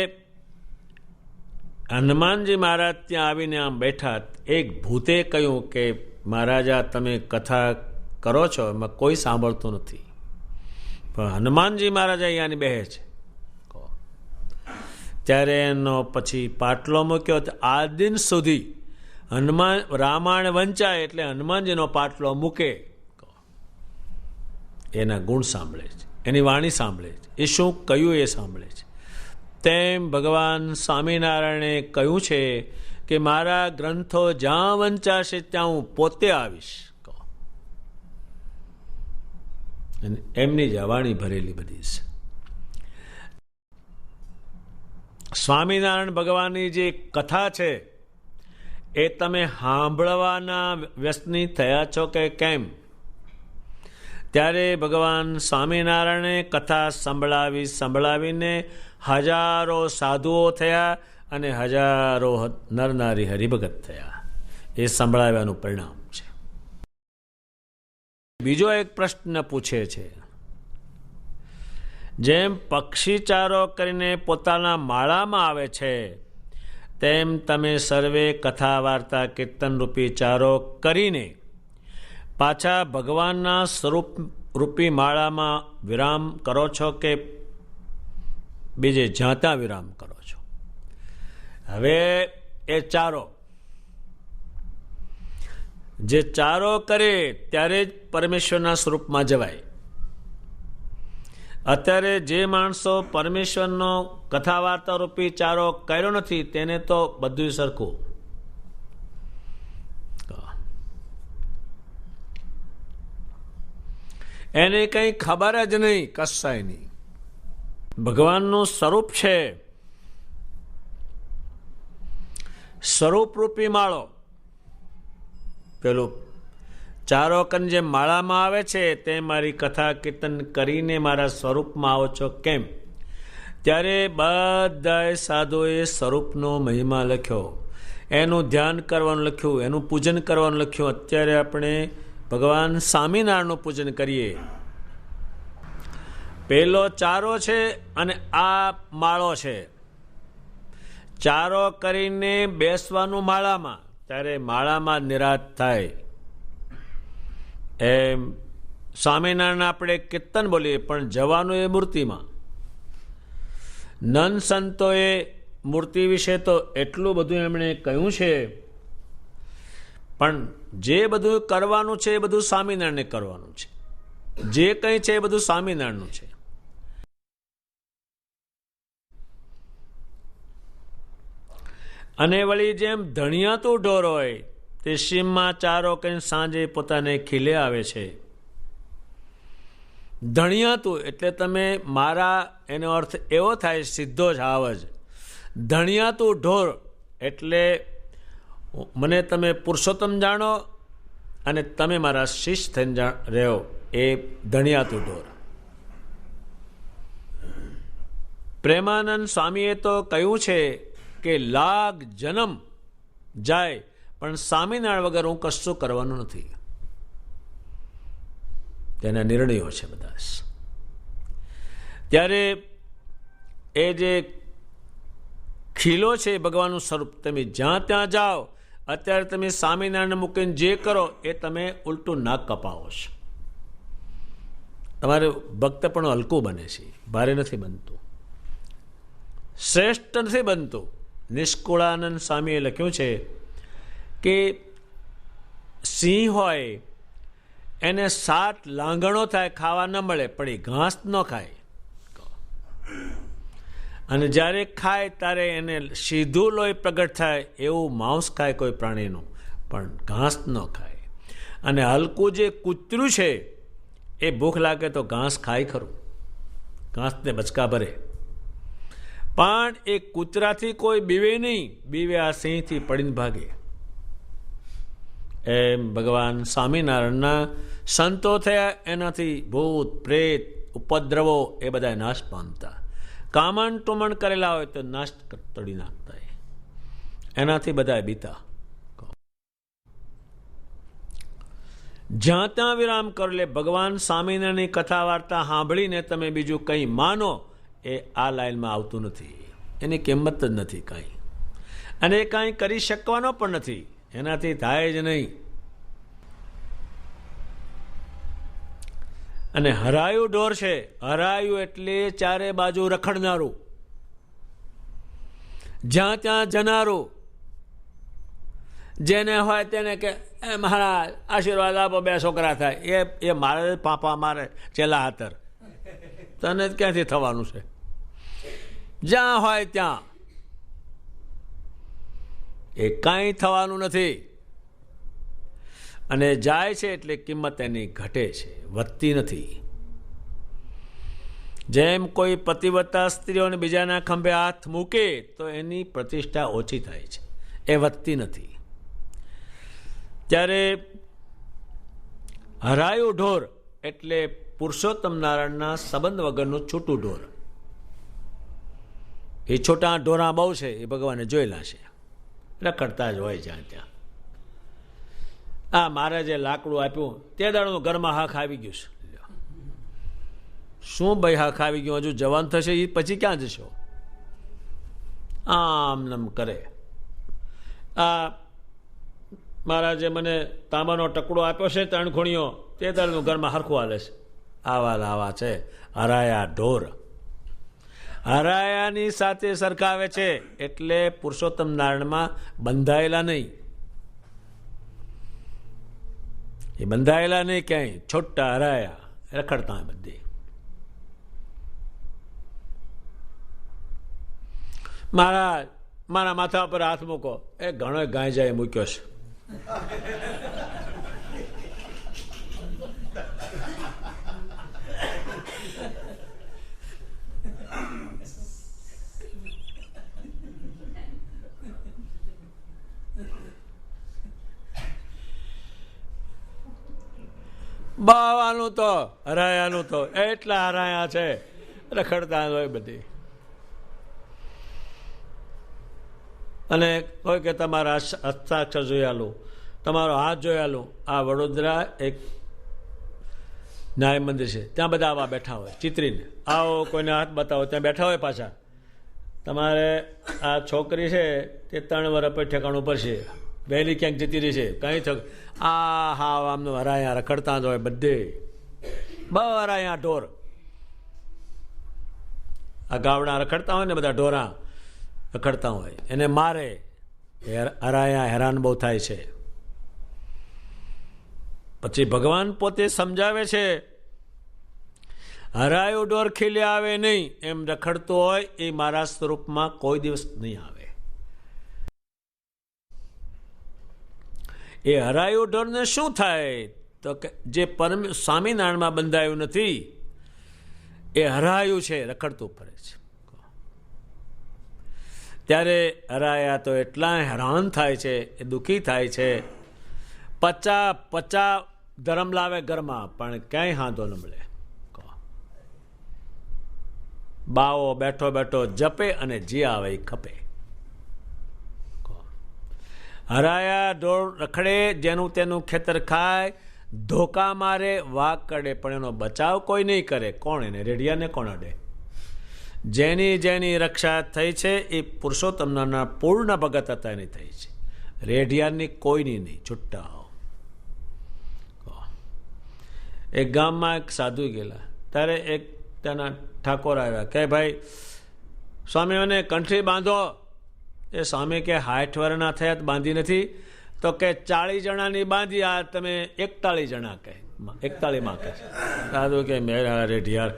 હનુમાનજી મહારાજ ત્યાં આવીને આમ બેઠા. એક ભૂતે કહ્યું કે મહારાજા તમે કથા કરો છો એમાં કોઈ સાંભળતું નથી. પણ હનુમાનજી મહારાજ અહીંયાની બેહે છે. ત્યારે એનો પછી પાટલો મૂક્યો. આ દિન સુધી રામાયણ વંચાય એટલે હનુમાનજીનો પાટલો મૂકે. એના ગુણ સાંભળે છે, એની વાણી સાંભળે છે, એ શું કહ્યું એ સાંભળે છે. તેમ ભગવાન સ્વામિનારાયણે કહ્યું છે કે મારા ગ્રંથો જ્યાં વંચાશે ત્યાં હું પોતે આવીશ. એમની જ વાણી ભરેલી બધી છે. સ્વામિનારાયણ ભગવાનની જે કથા છે એ તમે સાંભળવાના વ્યસની થયા છો કે કેમ? ત્યારે ભગવાન સ્વામિનારાયણે કથા સંભળાવીને હજારો સાધુઓ થયા અને હજારો નરનારી હરિભગત થયા. એ સંભળાવ્યાનું પરિણામ છે. બીજો એક પ્રશ્ન પૂછે છે, જેમ પક્ષી ચારો કરીને પોતાના માળામાં આવે છે, તેમ તમે સર્વે કથા વાર્તા કીર્તન રૂપી ચારો કરીને પાછા ભગવાનના સ્વરૂપ રૂપી માળામાં વિરામ કરો છો કે બીજે જ્યાં વિરામ કરો છો? હવે એ ચારો જે ચારો કરે ત્યારે જ પરમેશ્વરના સ્વરૂપમાં જવાય. અત્યારે જે માણસો પરમેશ્વરનો કથા વાર્તા રૂપી ચારો કર્યો નથી તેને તો બધું સરખું. એને કંઈ ખબર જ નહીં કશાયની. ભગવાનનું સ્વરૂપ છે, સ્વરૂપરૂપી માળો. પેલું ચારો કન જે માળામાં આવે છે તે મારી કથા કીર્તન કરીને મારા સ્વરૂપમાં આવો છો કેમ? ત્યારે બધાએ સાધુએ સ્વરૂપનો મહિમા લખ્યો, એનું ધ્યાન કરવાનું લખ્યું, એનું પૂજન કરવાનું લખ્યું. અત્યારે આપણે ભગવાન સ્વામિનારાયણનું પૂજન કરીએ. પેલો ચારો છે અને આ માળો છે. ચારો કરીને બેસવાનું માળામાં, ત્યારે માળામાં નિરાત થાય. એમ સ્વામિનારાયણ આપણે કીર્તન બોલીએ પણ જવાનું એ મૂર્તિમાં. નન સંતોએ મૂર્તિ વિશે તો એટલું બધું એમણે કહ્યું છે, પણ જે બધું કરવાનું છે એ બધું સ્વામિનારાયણને કરવાનું છે. જે કંઈ છે એ બધું સ્વામિનારાયણનું છે. અને વળી જેમ ધણિયાતું ઢોર હોય તે સીમમાં ચારો કઈ સાંજે પોતાને ખીલે આવે છે. ધણિયાતું એટલે તમે મારા, એનો અર્થ એવો થાય સીધો જ આવજ. ધણિયાતું ઢોર એટલે મને તમે પુરુષોત્તમ જાણો અને તમે મારા શિષ્ય થઈને રહ્યો, એ ધણિયાતું ઢોર. પ્રેમાનંદ સ્વામીએ તો કહ્યું છે કે લાખ જન્મ જાય પણ સ્વામિનારાયણ વગર હું કશું કરવાનું નથી. તેના નિર્ણયો છે બધા. ત્યારે એ જે ખીલો છે ભગવાનનું સ્વરૂપ, તમે જ્યાં ત્યાં જાઓ, અત્યારે તમે સ્વામિનારાયણ મૂકીને જે કરો એ તમે ઉલટું નાક કપાવો છો. તમારે ભક્ત પણ હલકું બને છે, ભારે નથી બનતું, શ્રેષ્ઠ નથી બનતું. નિષ્કુળાનંદ સ્વામીએ લખ્યું છે કે સિંહ હોય એને 7 લાંગણો થાય, ખાવા ન મળે, પણ એ ઘાસ ન ખાય. અને જ્યારે ખાય ત્યારે એને સીધું લોહી પ્રગટ થાય એવું માંસ ખાય કોઈ પ્રાણીનું, પણ ઘાસ ન ખાય. અને હલકું જે કૂતરું છે એ ભૂખ લાગે તો ઘાસ ખાય ખરું, ઘાસને બચકા ભરે, પણ એ કૂતરાથી કોઈ બીવે નહીં, બીવે આ સિંહથી પડીને ભાગે. એમ ભગવાન સ્વામિનારાયણના સંતો થયા, એનાથી ભૂત પ્રેત ઉપદ્રવો એ બધા નાશ પામતા. કામણ ટુમણ કરેલા હોય તો નાશ તોડી નાખતા, એનાથી બધા બીતા. જ્યાં ત્યાં વિરામ કરો. લે ભગવાન સ્વામિનારાયણની કથા વાર્તા સાંભળીને તમે બીજું કંઈ માનો એ આ લાઈનમાં આવતું નથી. એની કિંમત જ નથી કાંઈ, અને એ કાંઈ કરી શકવાનો પણ નથી, એનાથી થાય જ નહીં. અને હરાયું ઢોર છે. હરાયું એટલે ચારે બાજુ રખડનારું, જ્યાં ત્યાં જનારું. જેને હોય તેને કે મારા આશીર્વાદ આપો, 2 છોકરા થાય. એ મારે પાપા મારે ચેલા હાથર, તને ક્યાંથી થવાનું છે? જ્યાં હોય ત્યાં એ કાંઈ થવાનું નથી. અને જાય છે એટલે કિંમત એની ઘટે છે, વધતી નથી. જેમ કોઈ પતિવ્રતા સ્ત્રીઓને બીજાના ખંભે હાથ મૂકે તો એની પ્રતિષ્ઠા ઓછી થાય છે, એ વધતી નથી. ત્યારે હરાયું ઢોર એટલે પુરુષોત્તમ નારાયણના સંબંધ વગરનું છૂટું ઢોર. એ છોટા ઢોરા બહુ છે, એ ભગવાને જોયેલા છે, રખડતા જ હોય જ્યાં ત્યાં. મારે જે લાકડું આપ્યું તે દાડનું ઘરમાં હાક આવી ગયું છે. શું ભાઈ હાક આવી ગયું? હજુ જવાન થશે એ પછી ક્યાં જશો? આમ નમ કરે. મારા જે મને તાંબાનો ટકડો આપ્યો છે 3 ખૂણીઓ, તે દાડનું ઘરમાં હરખું હાલે છે. આવા છે હરાયા ઢોર. હરાયાની સાથે સરખાવે છે એટલે પુરુષોત્તમ નારાયણમાં બંધાયેલા નહીં. એ બંધાયેલા નહીં ક્યાંય, છોટા હરાયા રખડતા હોય બધી. મારા માથા પર હાથ મૂકો, એ ઘણો ગાંજાએ મૂક્યો છે. બાવાનું તો હરાયાનું તો એટલા હરાયા છે, રખડતા હોય બધી. અને કોઈ કે તમારા હસ્તાક્ષર જોયાલું, તમારો હાથ જોયાલું. આ વડોદરા એક ન્યાય મંદિર છે, ત્યાં બધા આવા બેઠા હોય ચિત્રીને. આવો કોઈને હાથ બતાવો, ત્યાં બેઠા હોય પાછા. તમારે આ છોકરી છે તે 3 વર્ષ પછી ઠેકાણું પડશે, વહેલી ક્યાંક જતી રહી છે, કંઈ થયું. હા આમનું હરાયા રખડતા જ હોય બધે. બહુ હરાયા ઢોર. આ ગાવડા રખડતા હોય ને બધા ઢોરા રખડતા હોય, એને મારે. હરાયા હેરાન બહુ થાય છે. પછી ભગવાન પોતે સમજાવે છે, હરાયો ઢોર ખીલે આવે નહીં એમ રખડતો હોય એ મારા સ્વરૂપમાં કોઈ દિવસ નહીં આવે. એ હરાયું ઢોરને શું થાય તો કે જે સ્વામિનારાયણમાં બંધાયું નથી એ હરાયું છે, રખડતું ફરે છે. ત્યારે હરાયા તો એટલા હેરાન થાય છે, એ દુઃખી થાય છે. પચા ધર્મ લાવે ઘરમાં પણ ક્યાંય હાંધો ન મળે. બાવો બેઠો બેઠો જપે અને જે આવે એ ખપે. હરાયા ઢોર રખડે, જેનું તેનું ખેતર ખાય, ધોકા મારે, વાઘ કરડે, પણ એનો બચાવ કોઈ નહીં કરે. કોણ એને? રેડિયાને કોણ અડે? જેની જેની રક્ષા થઈ છે એ પુરુષોત્તમના પૂર્ણ ભગત હતા એની થઈ છે. રેડિયાની કોઈની નહીં. છૂટા એક ગામમાં એક સાધુ ગયેલા, ત્યારે એક ત્યાંના ઠાકોર આવ્યા કે ભાઈ સ્વામીઓને કંઠી બાંધો. એ સ્વામી કે 60 વર્ષના થયા બાંધી નથી. તો કે 40 જણાની બાંધી, આ તમે 41 જણા કહે, 41 માં કહે. સાધુ કે મેરા રેઢિયાર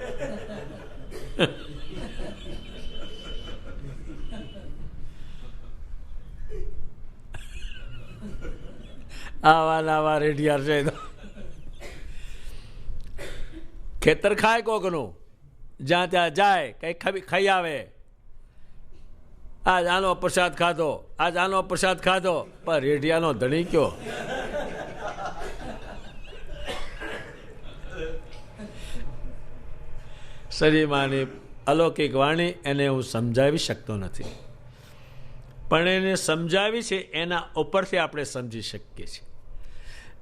આવા રેઢિયાર છે. ખેતર ખાય કોકનું, જ્યાં ત્યાં જાય, કઈ ખાઈ આવે. આજ આનો પ્રસાદ ખાધો, આજ આનો પ્રસાદ ખાધો, પણ રેઢિયાનો ધણી કયો? શરીમાની અલૌકિક વાણી એને હું સમજાવી શકતો નથી, પણ એને સમજાવી છે એના ઉપરથી આપણે સમજી શકીએ છીએ.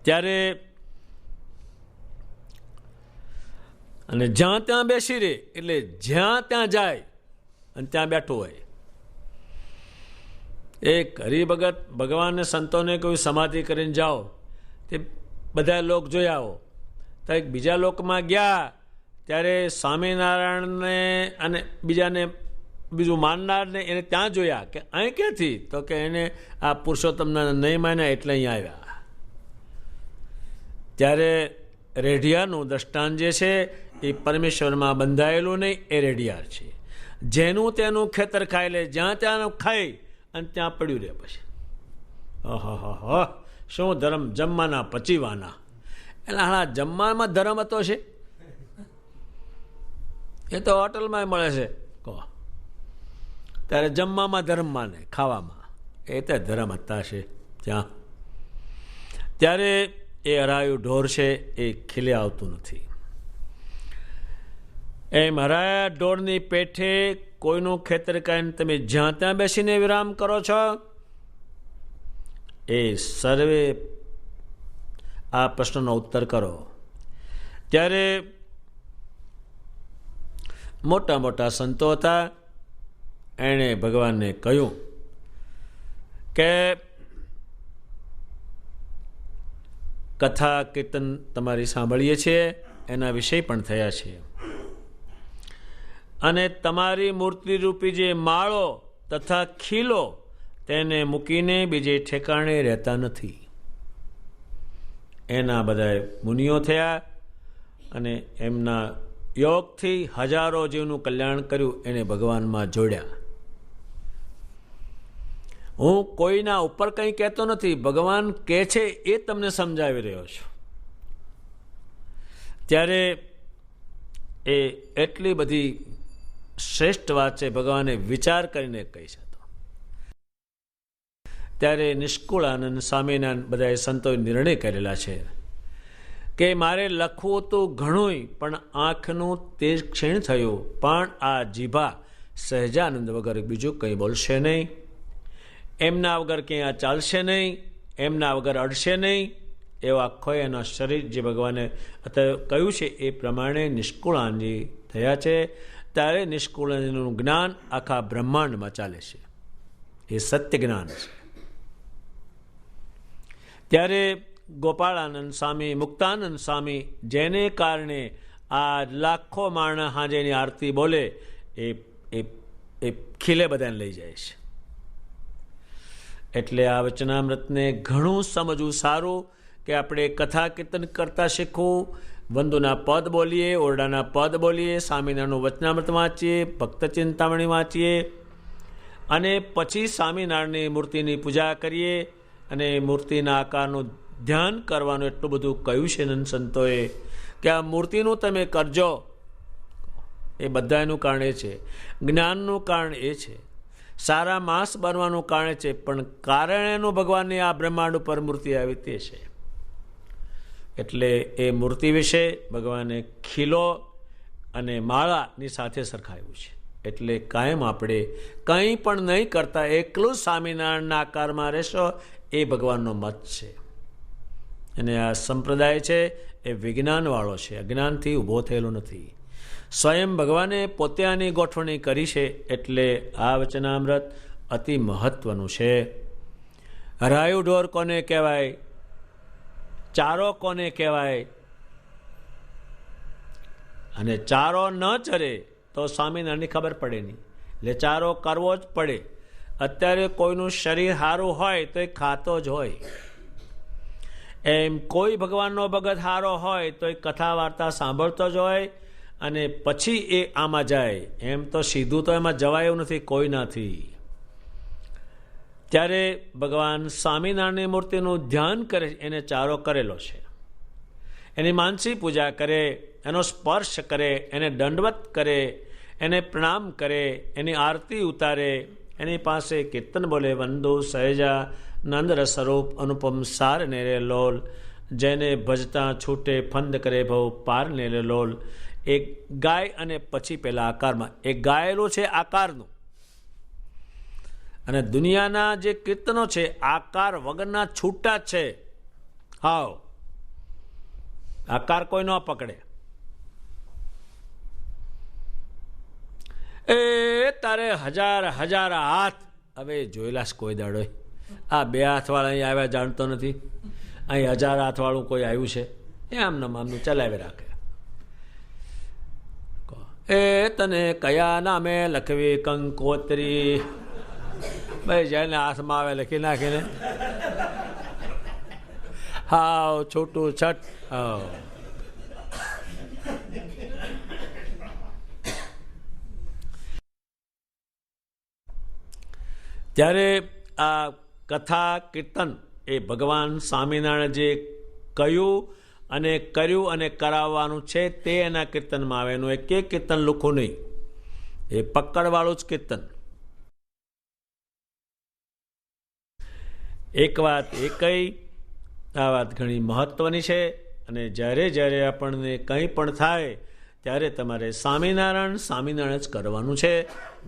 ત્યારે અને જ્યાં ત્યાં બેસી રહે, એટલે જ્યાં ત્યાં જાય અને ત્યાં બેઠો હોય. એક હરિભગત ભગવાનને સંતોને કોઈ સમાધિ કરીને જાઓ, તે બધા લોક જોઈ આવો. તો એક બીજા લોકમાં ગયા ત્યારે સ્વામિનારાયણને અને બીજાને બીજું માનનારને એને ત્યાં જોયા કે અહીં ક્યાંથી? તો કે એને આ પુરુષોત્તમના નહીં માન્યા એટલે અહીં આવ્યા. ત્યારે રેઢિયાનું દ્રષ્ટાંત જે છે એ પરમેશ્વરમાં બંધાયેલું નહીં, એ રેઢિયાર છે. જેનું તેનું ખેતર ખાઈ લે, જ્યાં ત્યાં ખાઈ અને ત્યાં પડ્યું રહે. પછી શું ધર્મ! જમવાના પચીવાના. એટલે હા, જમવામાં ધર્મ હતો છે? એ તો હોટલમાં મળે છે. કહો ત્યારે જમવામાં ધર્મ માને, ખાવામાં એ તો ધર્મ હતા છે ત્યાં. ત્યારે એ હરાયું ઢોર છે એ ખીલે આવતું નથી. એમ હરાયા ઢોરની પેઠે કોઈનું ખેતર કાઢીને તમે જ્યાં ત્યાં બેસીને વિરામ કરો છો. એ સર્વે આ પ્રશ્નનો ઉત્તર કરો. ત્યારે મોટા મોટા સંતો હતા, એણે ભગવાનને કહ્યું કે કથા કીર્તન તમારી સાંભળીએ છીએ, એના વિષય પણ થયા છે, અને તમારી મૂર્તિરૂપી જે માળો તથા ખીલો તેને મૂકીને બીજે ઠેકાણે રહેતા નથી. એના બધા મુનિઓ થયા અને એમના યોગથી હજારો જીવનું કલ્યાણ કર્યું, એને ભગવાનમાં જોડ્યા. હું કોઈના ઉપર કંઈ કહેતો નથી, ભગવાન કહે છે એ તમને સમજાવી રહ્યો છું. ત્યારે એ એટલી બધી શ્રેષ્ઠ વાત છે, ભગવાને વિચાર કરીને કહી છે. ત્યારે નિષ્કુળાનંદ સ્વામીના બધા સંતોએ નિર્ણય કરેલા છે કે મારે લખવું તો ઘણુંય, પણ આંખનું તેજ ક્ષીણ થયું, પણ આ જીભા સહજાનંદ વગર બીજું કંઈ બોલશે નહીં, એમના વગર ક્યાંય ચાલશે નહીં, એમના વગર અડશે નહીં. એવો આખો એના શરીર જે ભગવાને કહ્યું છે એ પ્રમાણે નિષ્કુળાનંદજી થયા છે. ત્યારે નિષ્કુળાનંદનું જ્ઞાન આખા બ્રહ્માંડમાં ચાલે છે, એ સત્ય જ્ઞાન છે. ત્યારે ગોપાળાનંદ સ્વામી, મુક્તાનંદ સ્વામી, જેને કારણે આ લાખો માણસ હાજેની આરતી બોલે, એ ખીલે બધાને લઈ જાય છે. એટલે આ વચનામૃતને ઘણું સમજવું સારું કે આપણે કથા કીર્તન કરતાં શીખવું, વંદુના પદ બોલીએ, ઓરડાના પદ બોલીએ, સ્વામિનારાયણનું વચનામૃત વાંચીએ, ભક્ત ચિંતામણી વાંચીએ અને પછી સ્વામિનારાયણની મૂર્તિની પૂજા કરીએ અને મૂર્તિના આકારનું ધ્યાન કરવાનું એટલું બધું કહ્યું છે નંદ સંતોએ કે આ મૂર્તિનું તમે કરજો. એ બધાનું કારણ એ છે, જ્ઞાનનું કારણ એ છે, સારા માસ બનવાનું કારણ છે, પણ કારણ એનું ભગવાનની આ બ્રહ્માંડ ઉપર મૂર્તિ આવી તે છે. એટલે એ મૂર્તિ વિશે ભગવાને ખીલો અને માળાની સાથે સરખાવ્યું છે. એટલે કાયમ આપણે કંઈ પણ નહીં કરતા એકલું સ્વામિનારાયણના આકારમાં રહેશો એ ભગવાનનો મત છે. અને આ સંપ્રદાય છે એ વિજ્ઞાનવાળો છે, અજ્ઞાનથી ઊભો થયેલો નથી. સ્વયં ભગવાને પોતે આની ગોઠવણી કરી છે. એટલે આ વચનામૃત અતિ મહત્વનું છે. હરાયું ઢોર કોને કહેવાય, ચારો કોને કહેવાય, અને ચારો ન ચરે તો સ્વામિનારાયણની ખબર પડે નહીં. એટલે ચારો કરવો જ પડે. અત્યારે કોઈનું શરીર સારું હોય તો એ ખાતો જ હોય. એમ કોઈ ભગવાનનો ભગત સારો હોય તો એ કથા વાર્તા સાંભળતો જ હોય અને પછી એ આમાં જાય. એમ તો સીધું તો એમાં જવાય એવું નથી કોઈનાથી. ત્યારે ભગવાન સ્વામિનારાયણની મૂર્તિનું ધ્યાન કરે, એને ચારો કરેલો છે. એની માનસી પૂજા કરે, એનો સ્પર્શ કરે, એને દંડવત કરે, એને પ્રણામ કરે, એની આરતી ઉતારે, એની પાસે કીર્તન બોલે, વંદુ સહેજા નંદ રસરૂપ અનુપમ સાર નેરે લોલ, જેને ભજતા છૂટે ફંદ કરે ભવ પાર નેરે લોલ. એ ગાય અને પછી પેલા આકારમાં એ ગાયેલું છે આકારનું. અને દુનિયાના જે કીર્તનો છે આકાર વગરના છૂટા છે. હાવ આકાર કોઈ ન પકડે. એ તારે હજાર હજાર હાથ, હવે જોયેલા કોઈ દાડો આ 2 હાથવાળા અહીં આવ્યા જાણતો નથી, અહીં 1000 હાથવાળું કોઈ આવ્યું છે, આમનું ચલાવી રાખે. એ તને કયા નામે લખવી કંકોત્રી, ભાઈ જેને હાથમાં આવે લખી નાખીને હાવ છોટું છટ. હાવ ત્યારે આ કથા કીર્તન એ ભગવાન સ્વામિનારાયણ જે કહ્યું અને કર્યું અને કરાવવાનું છે તે એના કીર્તનમાં આવે. એનું એક કીર્તન લુખું નહીં, એ પકડવાળું જ કીર્તન. એક વાત એ કઈ, આ વાત ઘણી મહત્વની છે. અને જ્યારે જ્યારે આપણને કંઈ પણ થાય ત્યારે તમારે સ્વામિનારાયણ સ્વામિનારાયણ જ કરવાનું છે.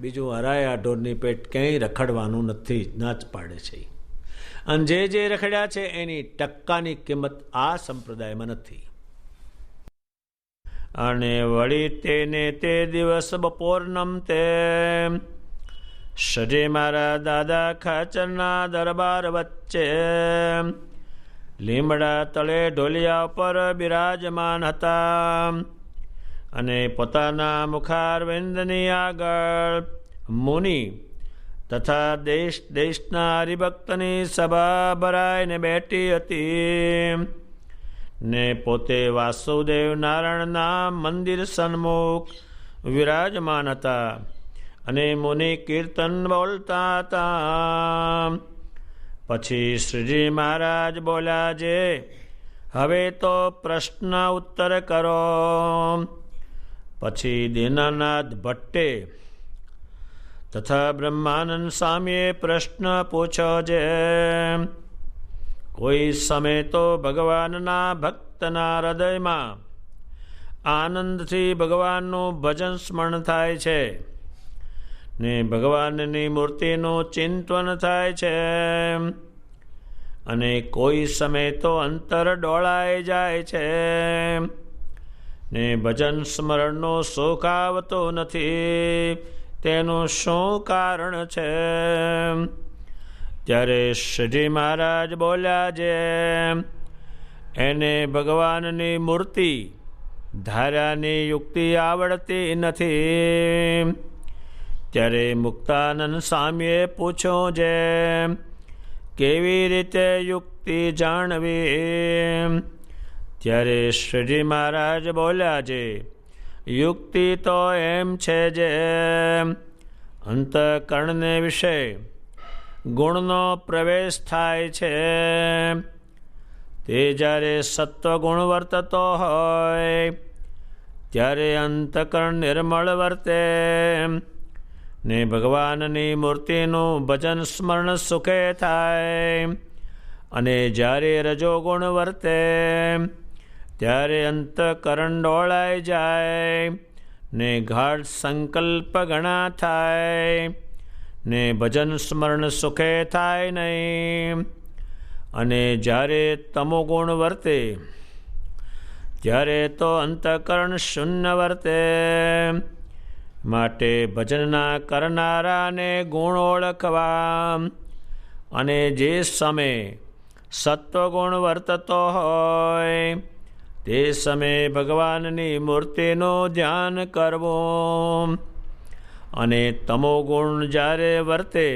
બીજું હરાયા ઢોરની પેટ ક્યાંય રખડવાનું નથી, ના જ પાડે છે. અને જે રખડ્યા છે એની ટક્કાની કિંમત આ સંપ્રદાયમાં નથી. અને વળી તેને તે દિવસ બપોરનમ તે સજે મારા દાદા ખાચરના દરબાર વચ્ચે લીમડા તળે ઢોલિયા ઉપર બિરાજમાન હતા. અને પોતાના મુખારવિંદની આગળ મુનિ તથા દેશ દેશના હરિભક્તની સભા ભરાઈને બેઠી હતી. ને પોતે વાસુદેવ નારાયણના મંદિર સન્મુખ વિરાજમાન હતા. અને મુનિ કીર્તન બોલતા હતા. પછી શ્રીજી મહારાજ બોલ્યા, જે હવે તો પ્રશ્ન ઉત્તર કરો. પછી દીનાનાથ ભટ્ટે તથા બ્રહ્માનંદ સ્વામીએ પ્રશ્ન પૂછ્યો છે. કોઈ સમય તો ભગવાનના ભક્તના હૃદયમાં આનંદથી ભગવાનનું ભજન સ્મરણ થાય છે ને ભગવાનની મૂર્તિનું ચિંતન થાય છે. અને કોઈ સમય તો અંતર ડોળાઈ જાય છે ને ભજન સ્મરણનો સુખ આવતો નથી. તેનું શું કારણ છે? ત્યારે શ્રીજી મહારાજ બોલ્યા, જે એને ભગવાનની મૂર્તિ ધાર્યાની યુક્તિ આવડતી નથી. ત્યારે મુક્તાનંદ સ્વામીએ પૂછ્યું છે કેવી રીતે યુક્તિ જાણવી? ત્યારે શ્રીજી મહારાજ બોલ્યા છે, યુક્તિ તો એમ છે જે અંતઃકરણને વિશે ગુણનો પ્રવેશ થાય છે, તે જ્યારે સત્વગુણ વર્તતો હોય ત્યારે અંતઃકરણ નિર્મળ વર્તે ને ભગવાનની મૂર્તિનું ભજન સ્મરણ સુખે થાય. અને જ્યારે રજોગુણ વર્તે ત્યારે અંતઃકરણ ડોળાઈ જાય ને ગાઢ સંકલ્પ ઘણા થાય ને ભજન સ્મરણ સુખે થાય નહીં. અને જ્યારે તમોગુણ વર્તે ત્યારે તો અંતઃકરણ શૂન્ય વર્તે. માટે ભજનના કરનારાને ગુણ ઓળખવા અને જે સમયે સત્વગુણ વર્તતો હોય તે સમયે ભગવાનની મૂર્તિનું ધ્યાન કરવું. અને તમોગુણ જ્યારે વર્તે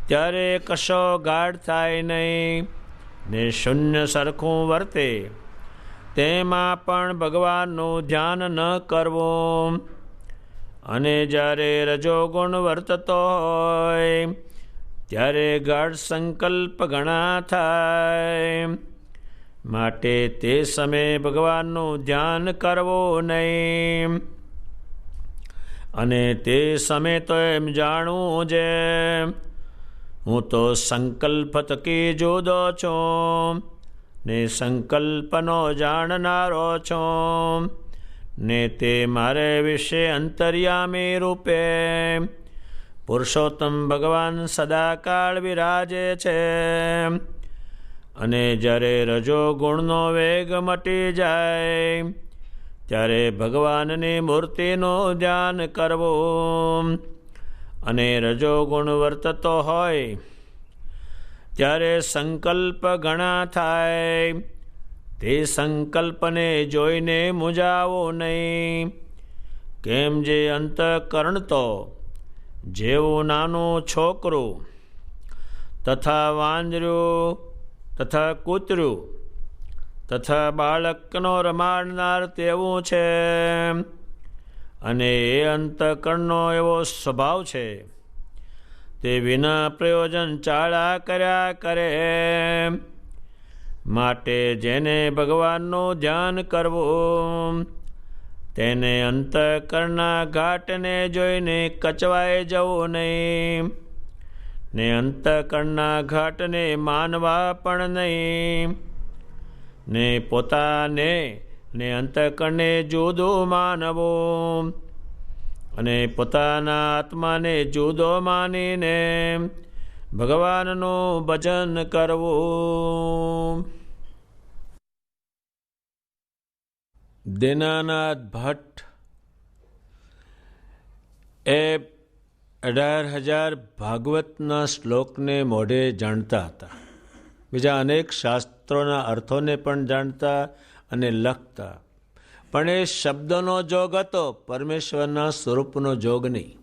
ત્યારે કશો ગાઢ થાય નહીં ને શૂન્ય સરખું વર્તે તેમાં પણ ભગવાનનું ધ્યાન ન કરવું. અને જ્યારે રજોગુણ વર્તતો હોય ત્યારે ગાઢ સંકલ્પ ઘણા થાય. માટે તે સમયે ભગવાનનું ધ્યાન કરવું નહીં. અને તે સમયે તો એમ જાણવું છે, હું તો સંકલ્પ થકી જુદો છું ને સંકલ્પનો જાણનારો છું ને તે મારે વિશે અંતર્યામી રૂપે પુરુષોત્તમ ભગવાન સદાકાળ વિરાજે છે. અને જ્યારે રજોગુણનો વેગ મટી જાય ત્યારે ભગવાનની મૂર્તિનું ધ્યાન કરવું. અને રજોગુણ વર્તતો હોય ત્યારે સંકલ્પ ઘણા થાય, તે સંકલ્પને જોઈને મૂંઝાવો નહીં. કેમ જે અંતઃકરણ તો જેવું નાનું છોકરું તથા વાંદરું તથા કૂતરું તથા બાળકનો રમાડનાર તેવું છે. અને એ અંતઃકરણનો એવો સ્વભાવ છે, તે વિના પ્રયોજન ચાળા કર્યા કરે. માટે જેને ભગવાનનું ધ્યાન કરવું તેને અંતઃકરણના ઘાટને જોઈને કચવાઈ જવું નહીં ને અંતઃકરણના ઘાટને માનવા પણ નહીં ને પોતાને ને અંતઃકરણને જુદું માનવું અને પોતાના આત્માને જુદો માનીને ભગવાનનું ભજન કરવું. દીનાનાથ ભટ્ટ એ 18,000 ભાગવતના શ્લોકને મોઢે જાણતા હતા. બીજા અનેક શાસ્ત્રોના અર્થોને પણ જાણતા અને લખતા, પણ એ શબ્દનો જોગ હતો, પરમેશ્વરના સ્વરૂપનો જોગ નહીં.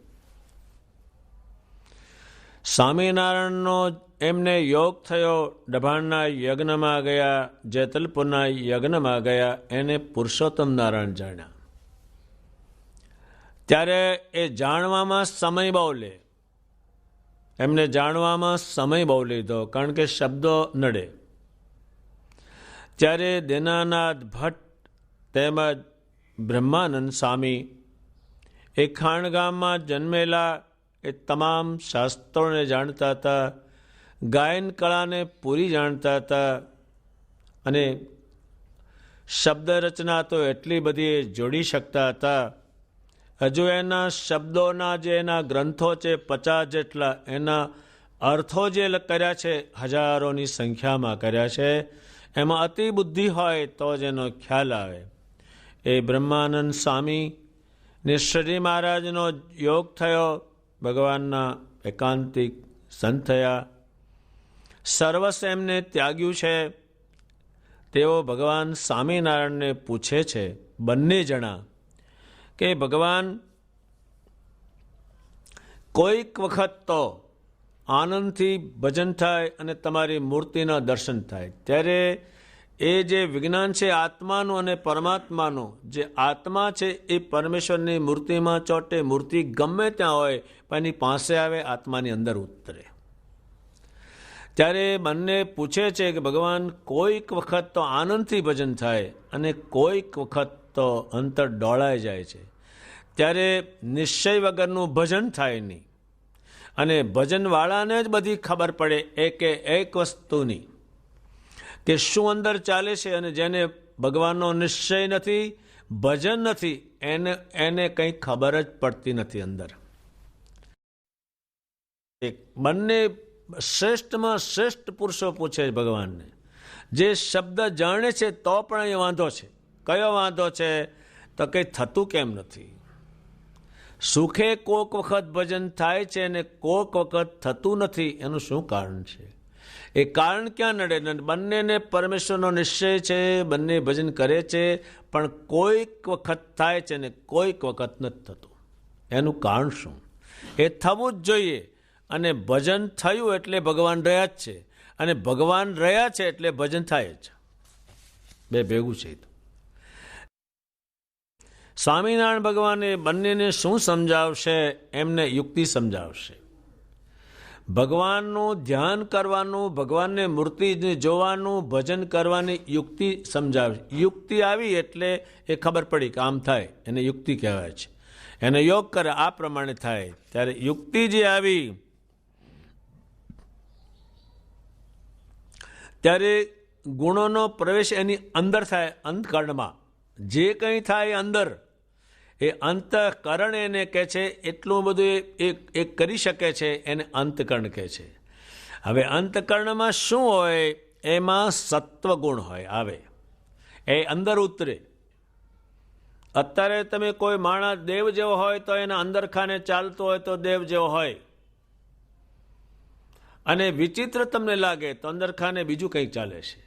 સ્વામિનારાયણનો એમને યોગ થયો, ડભાણના યજ્ઞમાં ગયા, જેતલપુરના યજ્ઞમાં ગયા, એને પુરુષોત્તમ નારાયણ જાણ્યા. ત્યારે એ જાણવામાં સમય બહુ લે, એમને જાણવામાં સમય બહુ લીધો, કારણ કે શબ્દો નડે. ત્યારે દીનાનાથ ભટ્ટ તેમજ બ્રહ્માનંદ સ્વામી એ ખાણ ગામમાં જન્મેલા, એ તમામ શાસ્ત્રોને જાણતા હતા, ગાયન કળાને પૂરી જાણતા હતા અને શબ્દ રચના તો એટલી બધી જોડી શકતા હતા. હજુ એના શબ્દોના જે એના ગ્રંથો છે 50 જેટલા, એના અર્થો જે કર્યા છે હજારોની સંખ્યામાં કર્યા છે. એમાં અતિ બુદ્ધિ હોય તો જ એનો ખ્યાલ આવે. એ બ્રહ્માનંદ સ્વામી ને શ્રીજી મહારાજનો યોગ થયો, ભગવાનના એકાંતિક સંત થયા, સર્વસ્વ એમને ત્યાગ્યું છે. તેઓ ભગવાન સ્વામિનારાયણને પૂછે છે, બંને જણા, કે ભગવાન કોઈક વખત તો આનંદથી ભજન થાય અને તમારી મૂર્તિના દર્શન થાય. ત્યારે એ જે વિજ્ઞાન છે આત્માનું અને પરમાત્માનું, જે આત્મા છે એ પરમેશ્વરની મૂર્તિમાં ચોટે. મૂર્તિ ગમે ત્યાં હોય પણ એની પાસે આવે, આત્માની અંદર ઉતરે. ત્યારે બંને પૂછે છે કે ભગવાન કોઈક વખત તો આનંદથી ભજન થાય અને કોઈક વખત તો અંતર ડોળાઈ જાય છે. ત્યારે નિશ્ચય વગરનું ભજન થાય નહીં. અને ભજનવાળાને જ બધી ખબર પડે એક વસ્તુની કે શું અંદર ચાલે છે. અને જેને ભગવાનનો નિશ્ચય નથી, ભજન નથી, એને કંઈ ખબર જ પડતી નથી અંદર. બંને શ્રેષ્ઠમાં શ્રેષ્ઠ પુરુષો પૂછે ભગવાનને, જે શબ્દ જાણે છે તો પણ અહીં વાંધો છે. કયો વાંધો છે? તો કંઈ થતું કેમ નથી? સુખે કોક વખત ભજન થાય છે અને કોક વખત થતું નથી. એનું શું કારણ છે? એ કારણ ક્યાં નડે? બંનેને પરમેશ્વરનો નિશ્ચય છે, બંને ભજન કરે છે, પણ કોઈક વખત થાય છે અને કોઈક વખત નથી થતું. એનું કારણ શું? એ થવું જ જોઈએ. અને ભજન થયું એટલે ભગવાન રહ્યા જ છે, અને ભગવાન રહ્યા છે એટલે ભજન થાય જ. બે ભેગું છે. સ્વામિનારાયણ ભગવાને બંનેને શું સમજાવશે? એમને યુક્તિ સમજાવશે. ભગવાનનું ધ્યાન કરવાનું, ભગવાનને મૂર્તિને જોવાનું, ભજન કરવાની યુક્તિ સમજાવશે. યુક્તિ આવી એટલે એ ખબર પડી કે આમ થાય, એને યુક્તિ કહેવાય છે. એને યોગ કરે આ પ્રમાણે થાય. ત્યારે યુક્તિ જે આવી ત્યારે ગુણોનો પ્રવેશ એની અંદર થાય. અંતકરણમાં જે કંઈ થાય અંદર, એ અંતઃકરણ એને કહે છે. એટલું બધું એ કરી શકે છે, એને અંતકરણ કહે છે. હવે અંતકરણમાં શું હોય? એમાં સત્વગુણ હોય, આવે એ અંદર ઉતરે. અત્યારે તમે કોઈ માણસ દેવ જેવો હોય તો એના અંદર ખાને ચાલતો હોય તો દેવ જેવો હોય, અને વિચિત્ર તમને લાગે તો અંદર ખાને બીજું કંઈક ચાલે છે.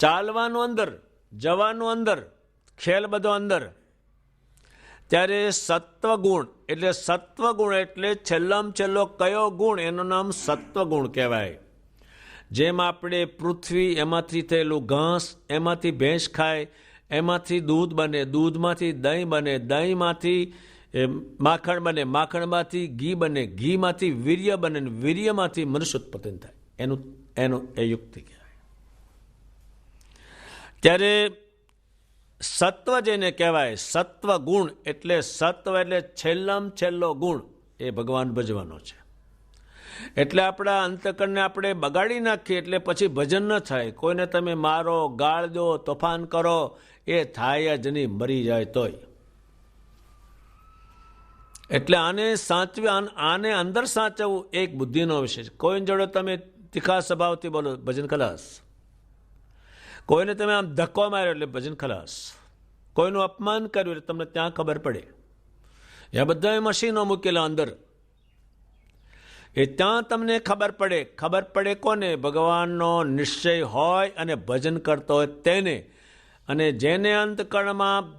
ચાલવાનું અંદર, જવાનું અંદર, ખેલ બધો અંદર. ત્યારે સત્વગુણ એટલે છેલ્લામાં છેલ્લો કયો ગુણ? એનું નામ સત્વગુણ કહેવાય. જેમ આપણે પૃથ્વી, એમાંથી થયેલું ઘાસ, એમાંથી ભેંસ ખાય, એમાંથી દૂધ બને, દૂધમાંથી દહીં બને, દહીંમાંથી માખણ બને, માખણમાંથી ઘી બને, ઘીમાંથી વીર્ય બને, વીર્યમાંથી મનુષ્ય ઉત્પન્ન થાય. એનું એ યુક્તિ કહેવાય. ત્યારે સત્વ જેને કહેવાય, સત્વ ગુણ એટલે સત્વ એટલે છેલ્લામાં છેલ્લો ગુણ, એ ભગવાન ભજવાનો છે. એટલે આપણા અંતકરણને આપણે બગાડી નાખીએ એટલે પછી ભજન ન થાય. કોઈને તમે મારો, ગાળ દો, તોફાન કરો, એ થાય જ નહીં, મરી જાય તોય. એટલે આને સાચવી, આને અંદર સાચવવું એક બુદ્ધિનો વિષય છે. કોઈની જોડે તમે તીખા સ્વભાવથી બોલો, ભજન ખલાસ. કોઈને તમે આમ ધક્કો માર્યો એટલે ભજન ખલાસ. કોઈનું અપમાન કર્યું એટલે તમને ત્યાં ખબર પડે. એ બધા મશીનો મૂકેલા અંદર, એ ત્યાં તમને ખબર પડે. ખબર પડે કોને? ભગવાનનો નિશ્ચય હોય અને ભજન કરતો હોય તેને. અને જેને અંતકરણમાં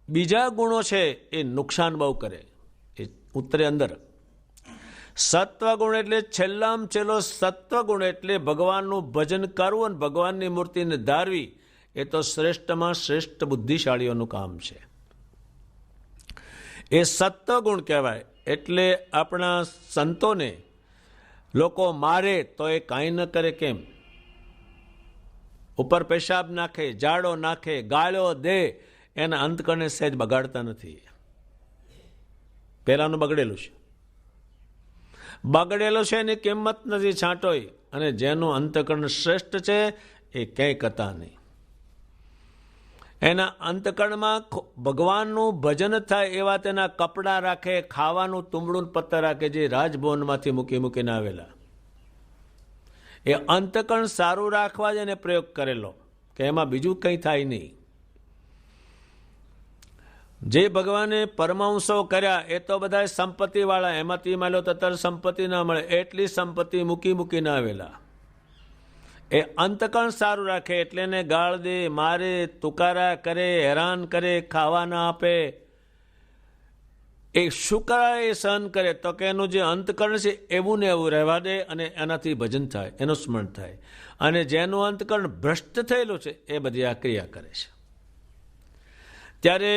બીજા ગુણો છે એ નુકસાન બહુ કરે, એ ઉતરે અંદર. સત્વગુણ એટલે છેલ્લામાં છેલ્લો સત્વગુણ એટલે ભગવાનનું ભજન કરવું અને ભગવાનની મૂર્તિને ધારવી. એ તો શ્રેષ્ઠમાં શ્રેષ્ઠ બુદ્ધિશાળીઓનું કામ છે. એ સત્વગુણ કહેવાય. એટલે આપણા સંતોને લોકો મારે તો એ કાંઈ ન કરે. કેમ? ઉપર પેશાબ નાખે, જાડો નાખે, ગાળો દે, એના અંતકરણને સહેજ બગાડતા નથી. પહેલાનું બગડેલું છે, બગડેલો છે એની કિંમત નથી છાંટોય. અને જેનું અંતકરણ શ્રેષ્ઠ છે એ ક્યાંય કથા નહીં. એના અંતકરણમાં ભગવાનનું ભજન થાય એવા તેના કપડાં રાખે, ખાવાનું તુંબડું પત્તર રાખે, જે રાજભવનમાંથી મૂકીને આવેલા. એ અંતકરણ સારું રાખવા જ એને પ્રયોગ કરેલો, કે એમાં બીજું કંઈ થાય નહીં. જે ભગવાને પરમાંશો કર્યા એ તો બધા સંપત્તિવાળા, એમાંથી માલો તતર સંપત્તિ ના મળે એટલી સંપત્તિ મૂકીને આવેલા. એ અંતકરણ સારું રાખે એટલે એને ગાળ દે, મારે, તુકારા કરે, હેરાન કરે, ખાવા ના આપે, એ શું કરાય એ સહન કરે તો કે એનું જે અંતકરણ છે એવું ને એવું રહેવા દે અને એનાથી ભજન થાય, એનું સ્મરણ થાય. અને જેનું અંતકરણ ભ્રષ્ટ થયેલું છે એ બધી આ ક્રિયા કરે છે. ત્યારે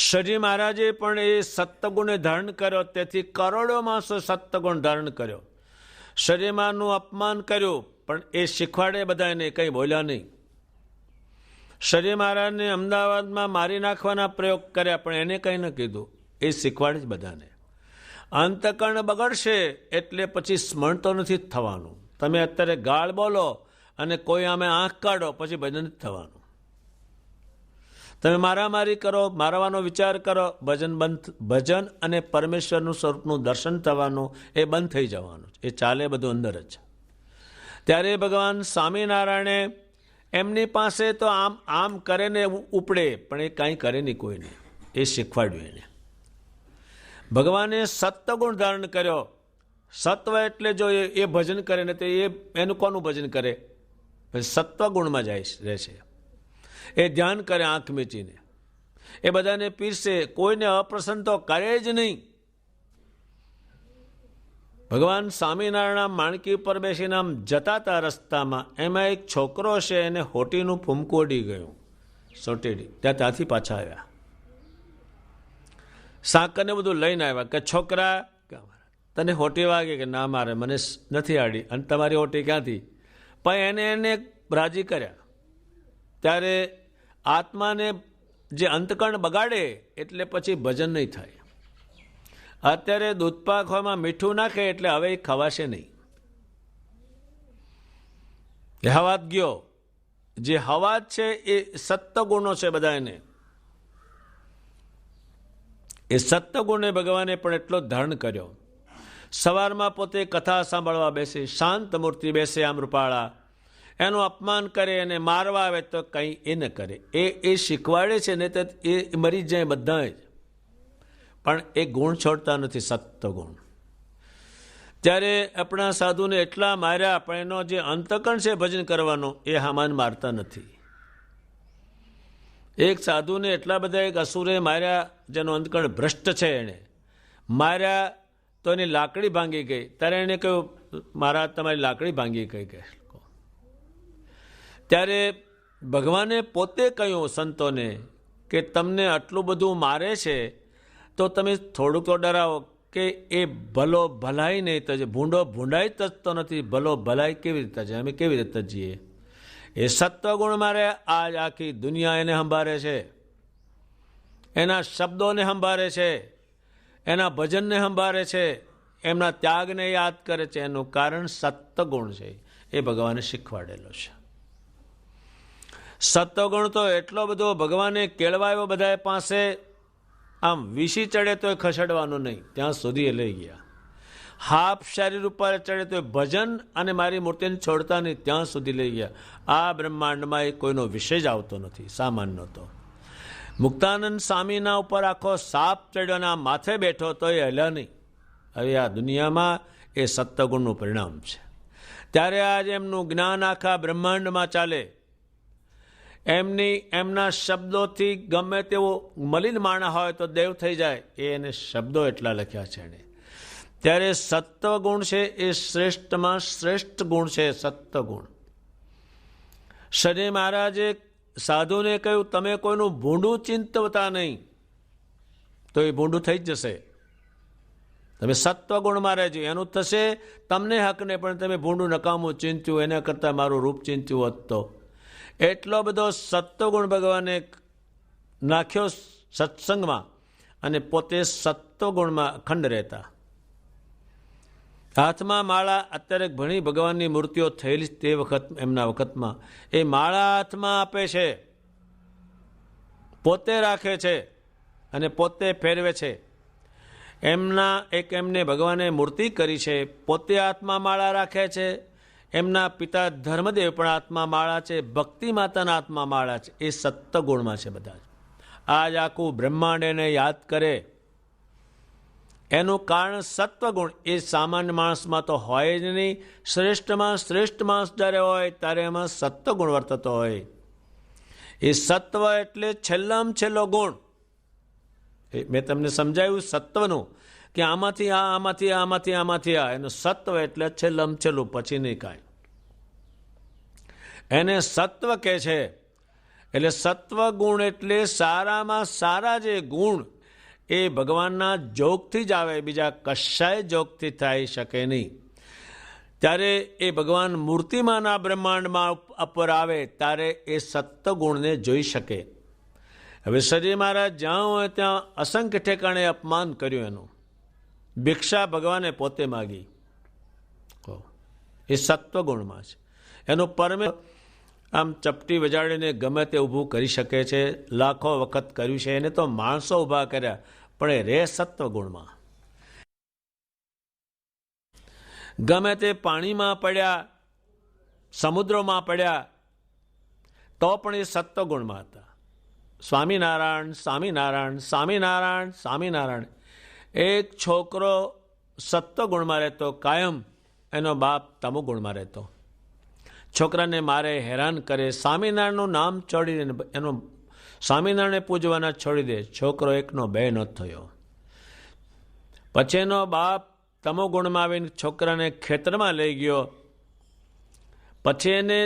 શ્રીજી મહારાજે પણ એ સત્વગુણે ધારણ કર્યો, તેથી કરોડો માણસો સત્વગુણ ધારણ કર્યો. શ્રીજીમાનું અપમાન કર્યું પણ એ શીખવાડે બધાને, કંઈ બોલ્યા નહીં. શ્રીજી મહારાજને અમદાવાદમાં મારી નાખવાના પ્રયોગ કર્યા પણ એને કંઈ ન કીધું, એ શીખવાડે જ બધાને. અંતકરણ બગડશે એટલે પછી સ્મરણ તો નથી જ થવાનું. તમે અત્યારે ગાળ બોલો અને કોઈ આમે આંખ કાઢો પછી ભજન જ થવાનું. તમે મારામારી કરો, મારવાનો વિચાર કરો, ભજન અને પરમેશ્વરનું સ્વરૂપનું દર્શન થવાનું એ બંધ થઈ જવાનું, એ ચાલે બધું અંદર જ. ત્યારે ભગવાન સ્વામિનારાયણે એમની પાસે તો આમ કરે ને ઉપડે પણ એ કાંઈ કરે નહીં કોઈને, એ શીખવાડ્યું એને. ભગવાને સત્વગુણ ધારણ કર્યો. સત્વ એટલે જો એ ભજન કરે ને તો એનું કોનું ભજન કરે? સત્વગુણમાં જાય રહેશે. એ ધ્યાન કરે આંખ મીચીને, એ બધાને પીરસે, કોઈને અપ્રસન્ન તો કરે જ નહીં. ભગવાન સ્વામિનારાયણ માણકી ઉપર બેસીને આમ જતા હતા રસ્તામાં, એમાં એક છોકરો છે, એને હોટીનું ફૂમકું અડી ગયું, સોટેડી. ત્યાંથી પાછા આવ્યા, સાકરને બધું લઈને આવ્યા કે છોકરા તને હોટી વાગે? કે ના મારે, મને નથી આડી. અને તમારી હોટી ક્યાંથી? પણ એને રાજી કર્યા. ત્યારે આત્માને જે અંતકરણ બગાડે એટલે પછી ભજન નહીં થાય. અત્યારે દૂધપાકમાં મીઠું નાખે એટલે હવે એ ખવાશે નહીં. એ હવાત ગયો. જે હવાત છે એ સત્વગુણો છે બધાને. એ સત્વગુણે ભગવાને પણ એટલો ધારણ કર્યો. સવારમાં પોતે કથા સાંભળવા બેસે, શાંત મૂર્તિ બેસે આમ રૂપાળા, એનું અપમાન કરે અને મારવા આવે તો કંઈ એ ન કરે. એ શીખવાડે છે ને તો એ મરી જાય બધા જ, પણ એ ગુણ છોડતા નથી, સત્વગુણ. ત્યારે આપણા સાધુને એટલા માર્યા પણ એનો જે અંતકરણ છે ભજન કરવાનો એ હામાન મારતા નથી. એક સાધુને એટલા બધા એક અસુરે માર્યા, જેનો અંતકરણ ભ્રષ્ટ છે, એણે માર્યા તો એની લાકડી ભાંગી ગઈ. ત્યારે એણે કહ્યું, મહારાજ તમારી લાકડી ભાંગી ગઈ. ત્યારે ભગવાને પોતે કહ્યું સંતોને કે તમને આટલું બધું મારે છે તો તમે થોડુંક તો ડરાવો કે એ ભલો ભલાઈ નહીં તજે. ભૂંડો ભૂંડાઈ તજતો નથી, ભલો ભલાઈ કેવી રીતે છે? અમે કેવી રીતે જીએ? એ સત્વગુણ મારે આજ આખી દુનિયા એને સંભાળે છે, એના શબ્દોને સંભાળે છે, એના ભજનને સંભાળે છે, એમના ત્યાગને યાદ કરે છે. એનું કારણ સત્વગુણ છે, એ ભગવાને શીખવાડેલો છે. સત્વગુણ તો એટલો બધો ભગવાને કેળવાયો બધા પાસે, આમ વીસી ચડે તો ખસેડવાનું નહીં, ત્યાં સુધી એ લઈ ગયા. હાફ શરીર ઉપર ચડે તો ભજન અને મારી મૂર્તિને છોડતા નહીં, ત્યાં સુધી લઈ ગયા. આ બ્રહ્માંડમાં એ કોઈનો વિષય જ આવતો નથી, સામાન્ય તો. મુક્તાનંદ સ્વામીના ઉપર આખો સાપ ચડ્યોના માથે બેઠો તો એ હલ્યા નહીં. હવે આ દુનિયામાં એ સત્વગુણનું પરિણામ છે. ત્યારે આજે એમનું જ્ઞાન આખા બ્રહ્માંડમાં ચાલે. એમના શબ્દોથી ગમે તેવો મલિન માણા હોય તો દેવ થઈ જાય, એને શબ્દો એટલા લખ્યા છે એણે. ત્યારે સત્વગુણ છે એ શ્રેષ્ઠમાં શ્રેષ્ઠ ગુણ છે, સત્વગુણ. શ્રીજી મહારાજે સાધુને કહ્યું, તમે કોઈનું ભૂંડું ચિંતવતા નહીં તો એ ભૂંડું થઈ જ જશે. તમે સત્વગુણમાં રહેજો, એનું થશે તમને હક નહીં. પણ તમે ભૂંડું નકામું ચિંત્યું, એના કરતાં મારું રૂપ ચિંત્યું હોત તો. એટલો બધો સત્વગુણ ભગવાને નાખ્યો સત્સંગમાં, અને પોતે સત્વગુણમાં અખંડ રહેતા. હાથમાં માળા, અત્યારે ઘણી ભગવાનની મૂર્તિઓ થયેલી તે વખત, એમના વખતમાં એ માળા હાથમાં આપે છે, પોતે રાખે છે અને પોતે ફેરવે છે. એમને ભગવાને મૂર્તિ કરી છે, પોતે હાથમાં માળા રાખે છે. એમના પિતા ધર્મદેવ પણ હાથમાં માળા છે, ભક્તિ માતાના હાથમાં માળા છે. એ સત્વગુણમાં છે બધા. આજ આખું બ્રહ્માંડ એને યાદ કરે, એનું કારણ સત્વગુણ. એ સામાન્ય માણસમાં તો હોય જ નહીં. શ્રેષ્ઠમાં શ્રેષ્ઠ માણસ જ્યારે હોય ત્યારે એમાં સત્વગુણ વર્તતો હોય. એ સત્વ એટલે છેલ્લામાં છેલ્લો ગુણ. મેં તમને સમજાવ્યું સત્વનું કે આમાંથી આ આમાંથી આ આમાંથી આમાંથી આ, એનું સત્વ એટલે છે લમચેલું, પછી નહીં કાંઈ. એને સત્વ કહે છે. એટલે સત્વ ગુણ એટલે સારામાં સારા જે ગુણ એ ભગવાનના જોગથી જ આવે, બીજા કશાય જોગથી થઈ શકે નહીં. ત્યારે એ ભગવાન મૂર્તિમાના બ્રહ્માંડમાં ઉપર આવે ત્યારે એ સત્વગુણને જોઈ શકે. હવે સજી મહારાજ જ્યાં હોય ત્યાં અસંખ્ય ઠેકાણે અપમાન કર્યું એનું. ભિક્ષા ભગવાને પોતે માગી, એ સત્વગુણમાં છે. એનું પરમે આમ ચપટી વજાડીને ગમે તે ઊભું કરી શકે છે, લાખો વખત કર્યું છે. એને તો માણસો ઊભા કર્યા, પણ એ રે સત્વગુણમાં. ગમે તે પાણીમાં પડ્યા, સમુદ્રોમાં પડ્યા, તો પણ એ સત્વગુણમાં હતા. સ્વામિનારાયણ સ્વામિનારાયણ સ્વામિનારાયણ સ્વામિનારાયણ. એક છોકરો સત્વગુણમાં રહેતો, કાયમ એનો બાપ તમોગુણમાં રહેતો. છોકરાને મારે, હેરાન કરે, સ્વામિનારાયણનું નામ છોડી દે, એનો સ્વામિનારાયણને પૂજવાના છોડી દે. છોકરો એકનો બે ન થયો. પછી એનો બાપ તમોગુણમાં આવીને છોકરાને ખેતરમાં લઈ ગયો. પછી એને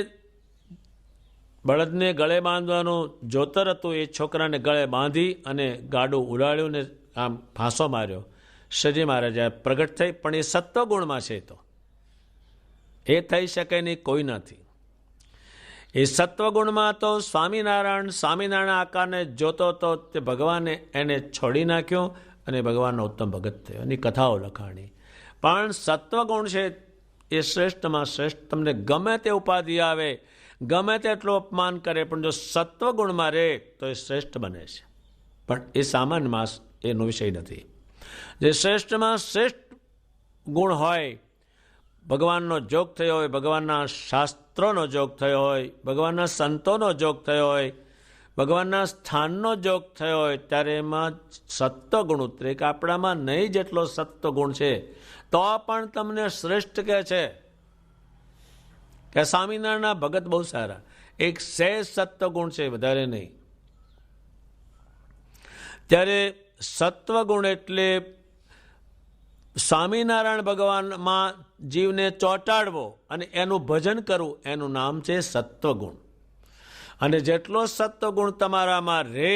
બળદને ગળે બાંધવાનું જોતર હતું, એ છોકરાને ગળે બાંધી અને ગાડું ઉડાડ્યું ને આમ ફાંસો માર્યો. શ્રીજી મહારાજ પ્રગટ થઈ, પણ એ સત્વગુણમાં છે. તો એ થઈ શકે નહીં, કોઈ નથી. એ સત્વગુણમાં તો સ્વામિનારાયણ સ્વામિનારાયણ આકારને જોતો તો તે ભગવાને એને છોડી નાખ્યો અને ભગવાનનો ઉત્તમ ભગત થયો. એની કથાઓ લખાણી. પણ સત્વગુણ છે એ શ્રેષ્ઠમાં શ્રેષ્ઠ. તમને ગમે તે ઉપાધિ આવે, ગમે તેટલું અપમાન કરે, પણ જો સત્વગુણમાં રહે તો એ શ્રેષ્ઠ બને છે. પણ એ સામાન્યમાં એનો વિષય નથી. જે શ્રેષ્ઠમાં શ્રેષ્ઠ ગુણ હોય, ભગવાનનો જોગ થયો હોય, ભગવાનના શાસ્ત્રોનો જોગ થયો હોય, ભગવાનના સંતોનો જોગ થયો હોય, ભગવાનના સ્થાનનો જોગ થયો હોય, ત્યારે એમાં સત્વગુણ ઉતરે. કે આપણામાં નહીં જેટલો સત્વગુણ છે તો પણ તમને શ્રેષ્ઠ કહે છે. કે સ્વામિનારાયણના ભગત બહુ સારા, એક સહેજ સત્વગુણ છે, વધારે નહીં. ત્યારે સત્વગુણ એટલે સ્વામિનારાયણ ભગવાનમાં જીવને ચોંટાડવો અને એનું ભજન કરવું, એનું નામ છે સત્વગુણ. અને જેટલો સત્વગુણ તમારામાં રહે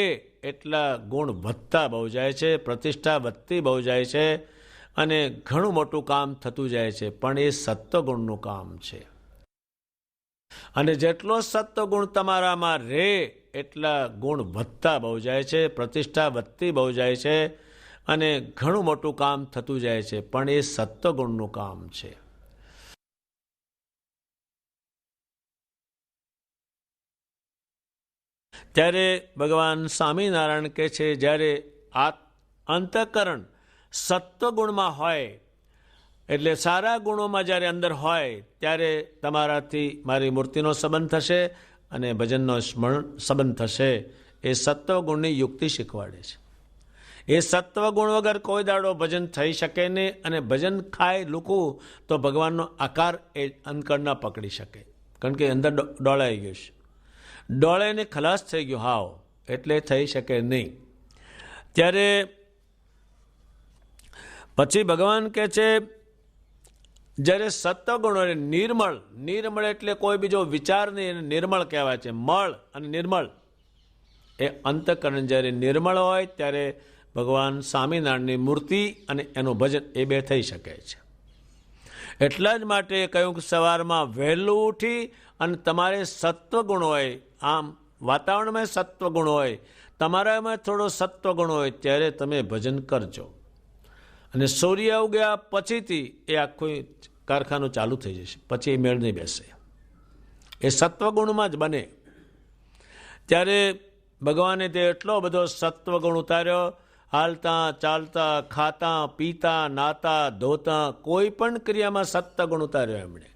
એટલા ગુણ વધતા બહુ જાય છે, પ્રતિષ્ઠા વધતી બહુ જાય છે, અને ઘણું મોટું કામ થતું જાય છે. પણ એ સત્વગુણનું કામ છે. અને જેટલો સત્વગુણ તમારામાં રહે એટલા ગુણ વધતા બહુ જાય છે, પ્રતિષ્ઠા વધતી બહુ જાય છે, અને ઘણું મોટું કામ થતું જાય છે. પણ એ સત્વગુણનું કામ છે. ત્યારે ભગવાન સ્વામિનારાયણ કહે છે, જ્યારે આ અંતઃકરણ સત્વગુણમાં હોય, એટલે સારા ગુણોમાં જ્યારે અંદર હોય, ત્યારે તમારાથી મારી મૂર્તિનો સંબંધ થશે અને ભજનનો સંબંધ થશે. એ સત્વગુણની યુક્તિ શીખવાડે છે. એ સત્વગુણ વગર કોઈ દાડો ભજન થઈ શકે નહીં. અને ભજન ખાય લૂકવું તો ભગવાનનો આકાર એ અંકળ ના પકડી શકે, કારણ કે અંદર ડોળાઈ ગયું છે. ડોળાઈને ખલાસ થઈ ગયું હાવ, એટલે થઈ શકે નહીં. ત્યારે પછી ભગવાન કહે છે, જ્યારે સત્વગુણ હોય નિર્મળ, નિર્મળ એટલે કોઈ બીજો વિચાર નહીં, નિર્મળ કહેવાય છે. મળ અને નિર્મળ એ અંતઃકરણ જ્યારે નિર્મળ હોય ત્યારે ભગવાન સ્વામિનારાયણની મૂર્તિ અને એનું ભજન એ બે થઈ શકે છે. એટલા જ માટે કહ્યું કે સવારમાં વહેલું ઉઠી અને તમારે સત્વગુણ હોય, આમ વાતાવરણમાં સત્વગુણ હોય, તમારામાં થોડો સત્વગુણ હોય, ત્યારે તમે ભજન કરજો. અને સૂર્ય ઉગ્યા પછીથી એ આખું કારખાનું ચાલુ થઈ જશે, પછી એ મેળ નહીં બેસે. એ સત્વગુણમાં જ બને. ત્યારે ભગવાને તે એટલો બધો સત્વગુણ ઉતાર્યો. હાલતા, ચાલતા, ખાતા, પીતા, નાતા, ધોતા, કોઈ પણ ક્રિયામાં સત્વગુણ ઉતાર્યો એમણે.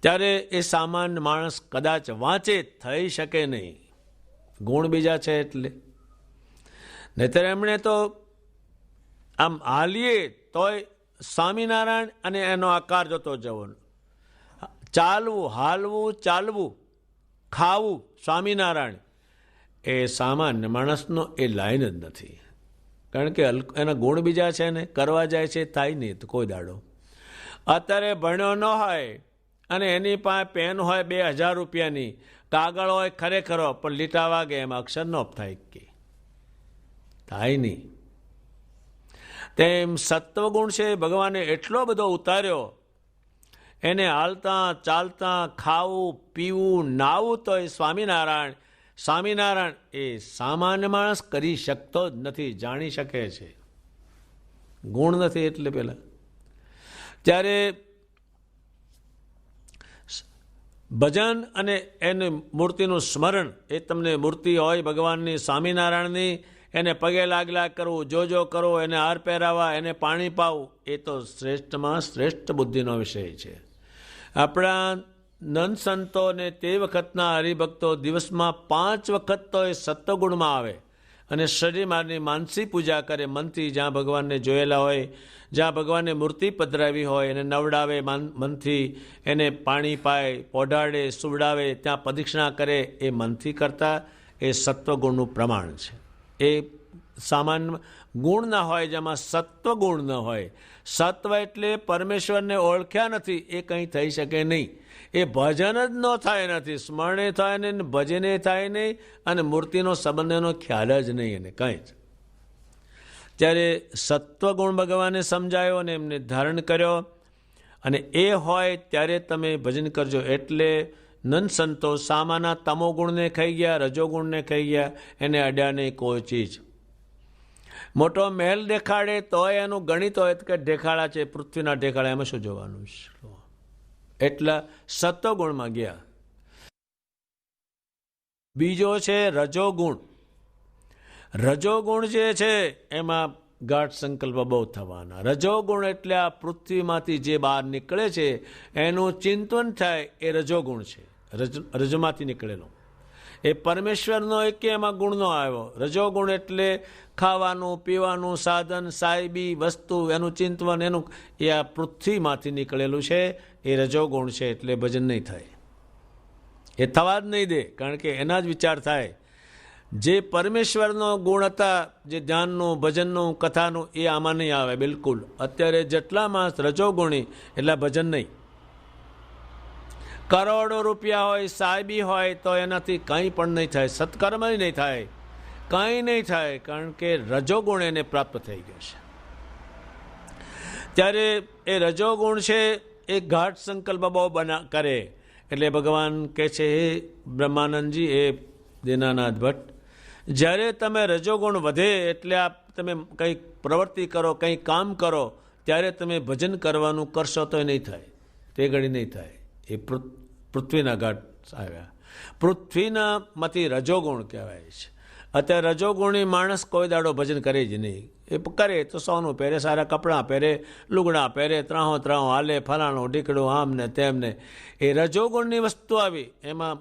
ત્યારે એ સામાન્ય માણસ કદાચ વાંચે, થઈ શકે નહીં. ગુણ બીજા છે એટલે. નહીતર એમણે તો આમ હાલીએ તોય સ્વામિનારાયણ અને એનો આકાર જોતો જવાનો. ચાલવું, હાલવું, ચાલવું, ખાવું, સ્વામિનારાયણ, એ સામાન્ય માણસનો એ લાઈન જ નથી. કારણ કે એના ગુણ બીજા છે ને, કરવા જાય છે થાય નહીં તો કોઈ દાડો. અત્યારે ભણ્યો ન હોય અને એની પાસે પેન હોય 2000 રૂપિયાની, કાગળ હોય ખરેખરો, પણ લીટા વાગે એમાં અક્ષર ન થાય કે થાય નહીં. તેમ સત્વગુણ છે ભગવાને એટલો બધો ઉતાર્યો, એને હાલતા ચાલતા ખાવું પીવું નાવું તો એ સ્વામિનારાયણ એ સામાન્ય માણસ કરી શકતો જ નથી, જાણી શકે છે, ગુણ નથી એટલે પેલા. ત્યારે ભજન અને એની મૂર્તિનું સ્મરણ, એ તમને મૂર્તિ હોય ભગવાનની સ્વામિનારાયણની, એને પગે લાગ કરવું, જોજો કરો, એને હાર પહેરાવા, એને પાણી પાવું, એ તો શ્રેષ્ઠમાં શ્રેષ્ઠ બુદ્ધિનો વિષય છે. આપણા નંદ સંતોને તે વખતના હરિભક્તો દિવસમાં 5 વખત તો એ સત્વગુણમાં આવે અને શરીરમાંની માનસી પૂજા કરે, મનથી, જ્યાં ભગવાનને જોયેલા હોય, જ્યાં ભગવાનને મૂર્તિ પધરાવી હોય એને નવડાવે મનથી, એને પાણી પાય, પોઢાડે, સુવડાવે, ત્યાં પ્રદક્ષિણા કરે, એ મનથી કરતા એ સત્વગુણનું પ્રમાણ છે. એ સામાન્ય ગુણ ના હોય જેમાં સત્વગુણ ન હોય. સત્વ એટલે પરમેશ્વરને ઓળખ્યા નથી એ કંઈ થઈ શકે નહીં. એ ભજન જ ન થાય નથી, સ્મરણે થાય નહીં, ભજને થાય નહીં, અને મૂર્તિનો સંબંધનો ખ્યાલ જ નહીં એને કંઈ જ. ત્યારે સત્વગુણ ભગવાને સમજાયો અને એમને ધારણ કર્યો, અને એ હોય ત્યારે તમે ભજન કરજો. એટલે નંદ સંતો સામાના તમોગુણને ખાઈ ગયા, રજોગુણને ખાઈ ગયા, એને અડ્યા નહીં કોઈ ચીજ. મોટો મહેલ દેખાડે તોય એનું ગણિત હોય કે ઢેખાડા છે, પૃથ્વીના ઢેખાડા, એમાં શું જોવાનું? એટલા સત્વગુણમાં ગયા. બીજો છે રજોગુણ. રજોગુણ જે છે એમાં ગાઢ સંકલ્પ બહુ થવાના. રજોગુણ એટલે આ પૃથ્વીમાંથી જે બહાર નીકળે છે એનું ચિંતન થાય, એ રજોગુણ છે. રજમાંથી નીકળેલો એ પરમેશ્વરનો એક એમાં ગુણ નો આવ્યો. રજોગુણ એટલે ખાવાનું પીવાનું સાધન સાહેબી વસ્તુ, એનું ચિંતન, એનું એ આ પૃથ્વીમાંથી નીકળેલું છે, એ રજોગુણ છે. એટલે ભજન નહીં થાય, એ થવા જ નહીં દે, કારણ કે એના જ વિચાર થાય. જે પરમેશ્વરનો ગુણ હતા, જે ધ્યાનનું, ભજનનું, કથાનું, એ આમાં નહીં આવે બિલકુલ. અત્યારે જેટલા માણસ રજોગુણી એટલા ભજન નહીં. કરોડો રૂપિયા હોય, સાહેબી હોય, તો એનાથી કંઈ પણ નહીં થાય, સત્કર્મ નહીં થાય, કંઈ નહીં થાય, કારણ કે રજોગુણ એને પ્રાપ્ત થઈ ગયો છે. ત્યારે એ રજોગુણ છે એ ગાઢ સંકલ્પ બહુ કરે. એટલે ભગવાન કહે છે, હે બ્રહ્માનંદજી, એ દીનાનાથ ભટ્ટ, જ્યારે તમે રજોગુણ વધે એટલે તમે કંઈક પ્રવૃત્તિ કરો, કંઈક કામ કરો, ત્યારે તમે ભજન કરવાનું કરશો તો નહીં થાય, તે ઘડી નહીં થાય. એ પૃથ્વીના ઘાટ આવ્યા. પૃથ્વીનામાંથી રજોગુણ કહેવાય છે. અત્યારે રજોગુણી માણસ કોઈ દાડો ભજન કરે જ નહીં. એ કરે તો સોનું પહેરે, સારા કપડાં પહેરે, લુગડા પહેરે, ત્રાહો હાલે, ફલાણું ઢીકડું, આમ ને તેમ ને. એ રજોગુણની વસ્તુ આવી, એમાં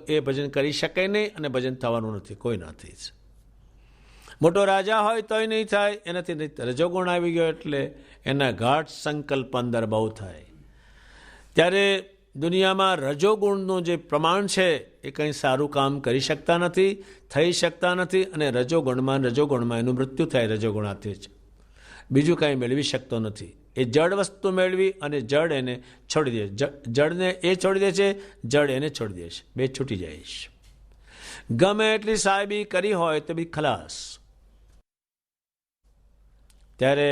એ ભજન કરી શકે નહીં અને ભજન થવાનું નથી, કોઈ નથી જ. મોટો રાજા હોય તોય નહીં થાય, એનાથી નહીં. રજોગુણ આવી ગયો એટલે એના ગાઢ સંકલ્પ અંદર બહુ થાય. ત્યારે દુનિયામાં રજોગુણનું જે પ્રમાણ છે એ કંઈ સારું કામ કરી શકતા નથી, થઈ શકતા નથી, અને રજોગુણમાં એનું મૃત્યુ થાય રજોગુણાથી જ. બીજું કાંઈ મેળવી શકતો નથી. એ જડ વસ્તુ મેળવી અને જડ એને છોડી દે, જડને એ છોડી દે છે, જડ એને છોડી દે છે, બે છૂટી જાય છે. ગમે એટલી સાહેબી કરી હોય તો બી ખલાસ. ત્યારે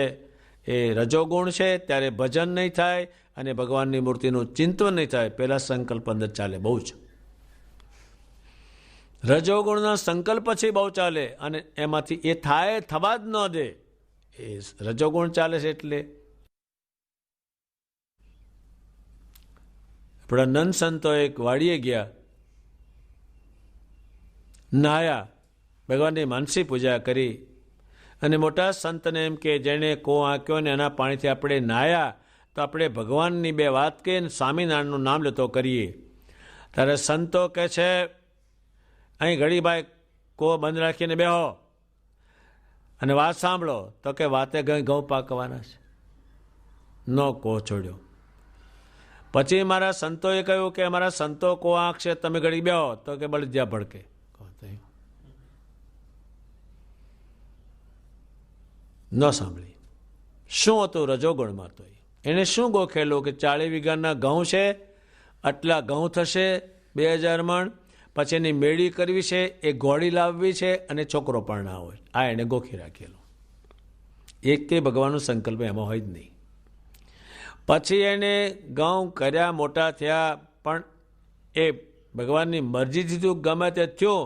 એ રજોગુણ છે, ત્યારે ભજન નહીં થાય અને ભગવાનની મૂર્તિનું ચિંતન નહીં થાય. પહેલા સંકલ્પ અંદર ચાલે બહુ જ. રજોગુણના સંકલ્પ પછી બહુ ચાલે, અને એમાંથી એ થાય, થવા જ ન દે. એ રજોગુણ ચાલે છે. એટલે આપણા નંદ સંતો એક વાડીએ ગયા, નાહ્યા, ભગવાનની માનસી પૂજા કરી, અને મોટા સંતને એમ કે જેણે કો આંક્યો ને એના પાણીથી આપણે નાહ્યા તો આપણે ભગવાનની બે વાત કહીએ ને સ્વામિનારાયણનું નામ લેતો કરીએ. ત્યારે સંતો કહે છે, અહીં ઘડીભાઈ કો બંધ રાખીને બેહો અને વાત સાંભળો. તો કે વાતે ઘઉં પાકવાના છે, ન કો છોડ્યો. પછી મારા સંતોએ કહ્યું કે અમારા સંતો કો આંખ છે, તમે ઘડી બેહો. તો કે બળદિયા ભડકે. ન સાંભળી. શું હતું રજોગુણમાં? તો એણે શું ગોખેલું કે 40 વીઘાના ઘઉં છે, આટલા ઘઉં થશે 2000 મણ, પછી એની મેળી કરવી છે, એ ઘોડી લાવવી છે અને છોકરો પણ ના હોય. આ એણે ગોખી રાખેલું. એક તે ભગવાનનો સંકલ્પ એમાં હોય જ નહીં. પછી એને ઘઉં કર્યા, મોટા થયા, પણ એ ભગવાનની મરજીથી તો ગમે તે થયો,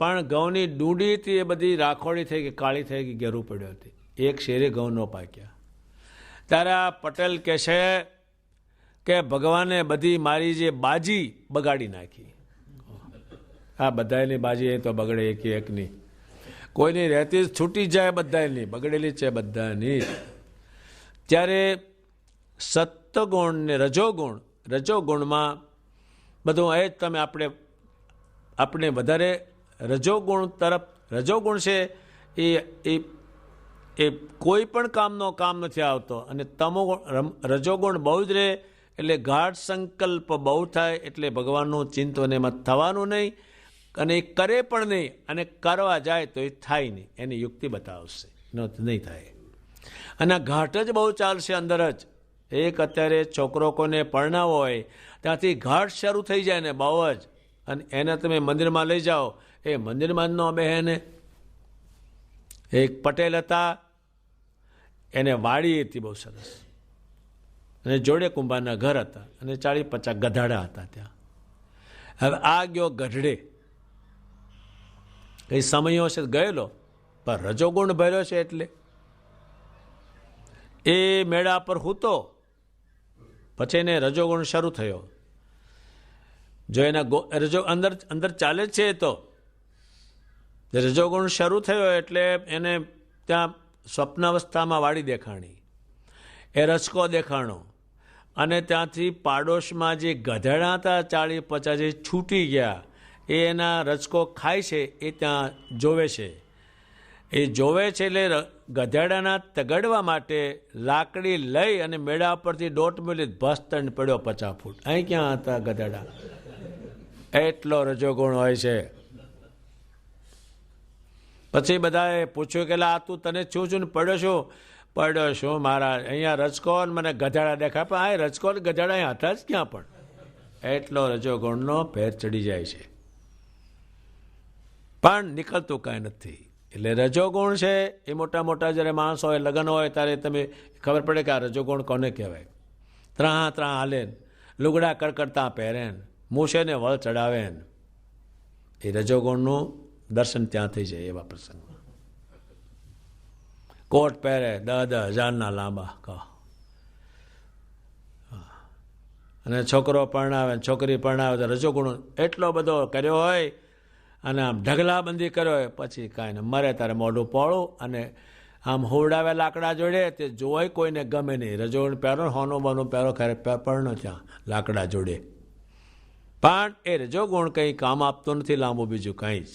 પણ ઘઉંની ડૂંડી હતી એ બધી રાખોડી થઈ ગઈ, કાળી થઈ ગઈ, ઘેરું પડ્યો હતી. એક શેરે ઘઉં ન પાક્યા. ત્યારે આ પટેલ કહે છે કે ભગવાને બધી મારી જે બાજી બગાડી નાખી. આ બધાની બાજી એ તો બગડે એકની, કોઈની રહેતી છૂટી જાય, બધાની બગડેલી છે બધાની. ત્યારે સત્વગુણ ને રજોગુણ, રજોગુણમાં બધું એ જ તમે આપણે વધારે રજોગુણ તરફ, રજોગુણ છે એ કોઈ પણ કામ નથી આવતો, અને રજોગુણ બહુ જ રહે એટલે ગાઢ સંકલ્પ બહુ થાય, એટલે ભગવાનનું ચિંતન એમાં થવાનું નહીં, અને એ કરે પણ નહીં, અને કરવા જાય તો એ થાય નહીં. એની યુક્તિ બતાવશે, નહીં થાય. અને ઘાટ જ બહુ ચાલશે અંદર જ. એક અત્યારે છોકરો કોને પરણાવો હોય ત્યાંથી ઘાટ શરૂ થઈ જાય ને બહુ જ, અને એને તમે મંદિરમાં લઈ જાઓ, એ મંદિરમાં જ ન બેહે ને. એક પટેલ હતા, એને વાડી હતી બહુ સરસ, અને જોડે કુંભારના ઘર હતા, અને 40-50 ગધાડા હતા ત્યાં. હવે આ ગયો ગઢડે, કઈ સમયો છે ગયેલો, પણ રજોગુણ ભર્યો છે એટલે એ મેળા પર હૂતો. પછી એને રજોગુણ શરૂ થયો. જો એના રજો અંદર ચાલે જ છે, તો રજોગુણ શરૂ થયો એટલે એને ત્યાં સ્વપ્નાવસ્થામાં વાડી દેખાણી, એ રચકો દેખાણો, અને ત્યાંથી પાડોશમાં જે ગધેડા હતા 40-50 જે છૂટી ગયા, એ એના રચકો ખાય છે, એ ત્યાં જોવે છે. એ જોવે છે એટલે ગધેડાના તગડવા માટે લાકડી લઈ અને મેળા પરથી દોટ મેલી ભસ્તણ પડ્યો 50 ફૂટ. અહીં ક્યાં હતા ગધેડા? એટલો રજોગુણ હોય છે. પછી બધાએ પૂછ્યું કે આ તું તને છું ને પડ્યો શું મારા અહીંયા રચકો ને મને ગધેડા દેખાય, પણ આ રચકો ને ગધેડા અહીં હતા જ ક્યાં? પણ એટલો રજોગુણનો ભેર ચડી જાય છે, પણ નીકળતું કાંઈ નથી. એટલે રજોગુણ છે એ મોટા જ્યારે માણસ હોય, લગ્ન હોય, ત્યારે તમે ખબર પડે કે આ રજોગુણ કોને કહેવાય. ત્રાહ હાલે, લુગડા કડકડતા પહેરે, મૂછે ને વળ ચડાવે, એ રજોગુણનું દર્શન ત્યાં થઈ જાય એવા પ્રસંગમાં. કોટ પહેરે 10,000 લાંબા, અને છોકરો પરણાવે, છોકરી પરણાવે, તો રજોગુણ એટલો બધો કર્યો હોય, અને આમ ઢગલાબંધી કર્યો હોય, પછી કાંઈ ને મરે ત્યારે મોઢું પોળું, અને આમ હોવડાવે લાકડા જોડે, તે જોવાય કોઈને ગમે નહીં. રજોગુણ પહેરો, હોનું બોનું પહેરો, ખરે પરણો ત્યાં લાકડા જોડે, પણ એ રજોગુણ કંઈ કામ આપતું નથી લાંબુ બીજું કાંઈ જ.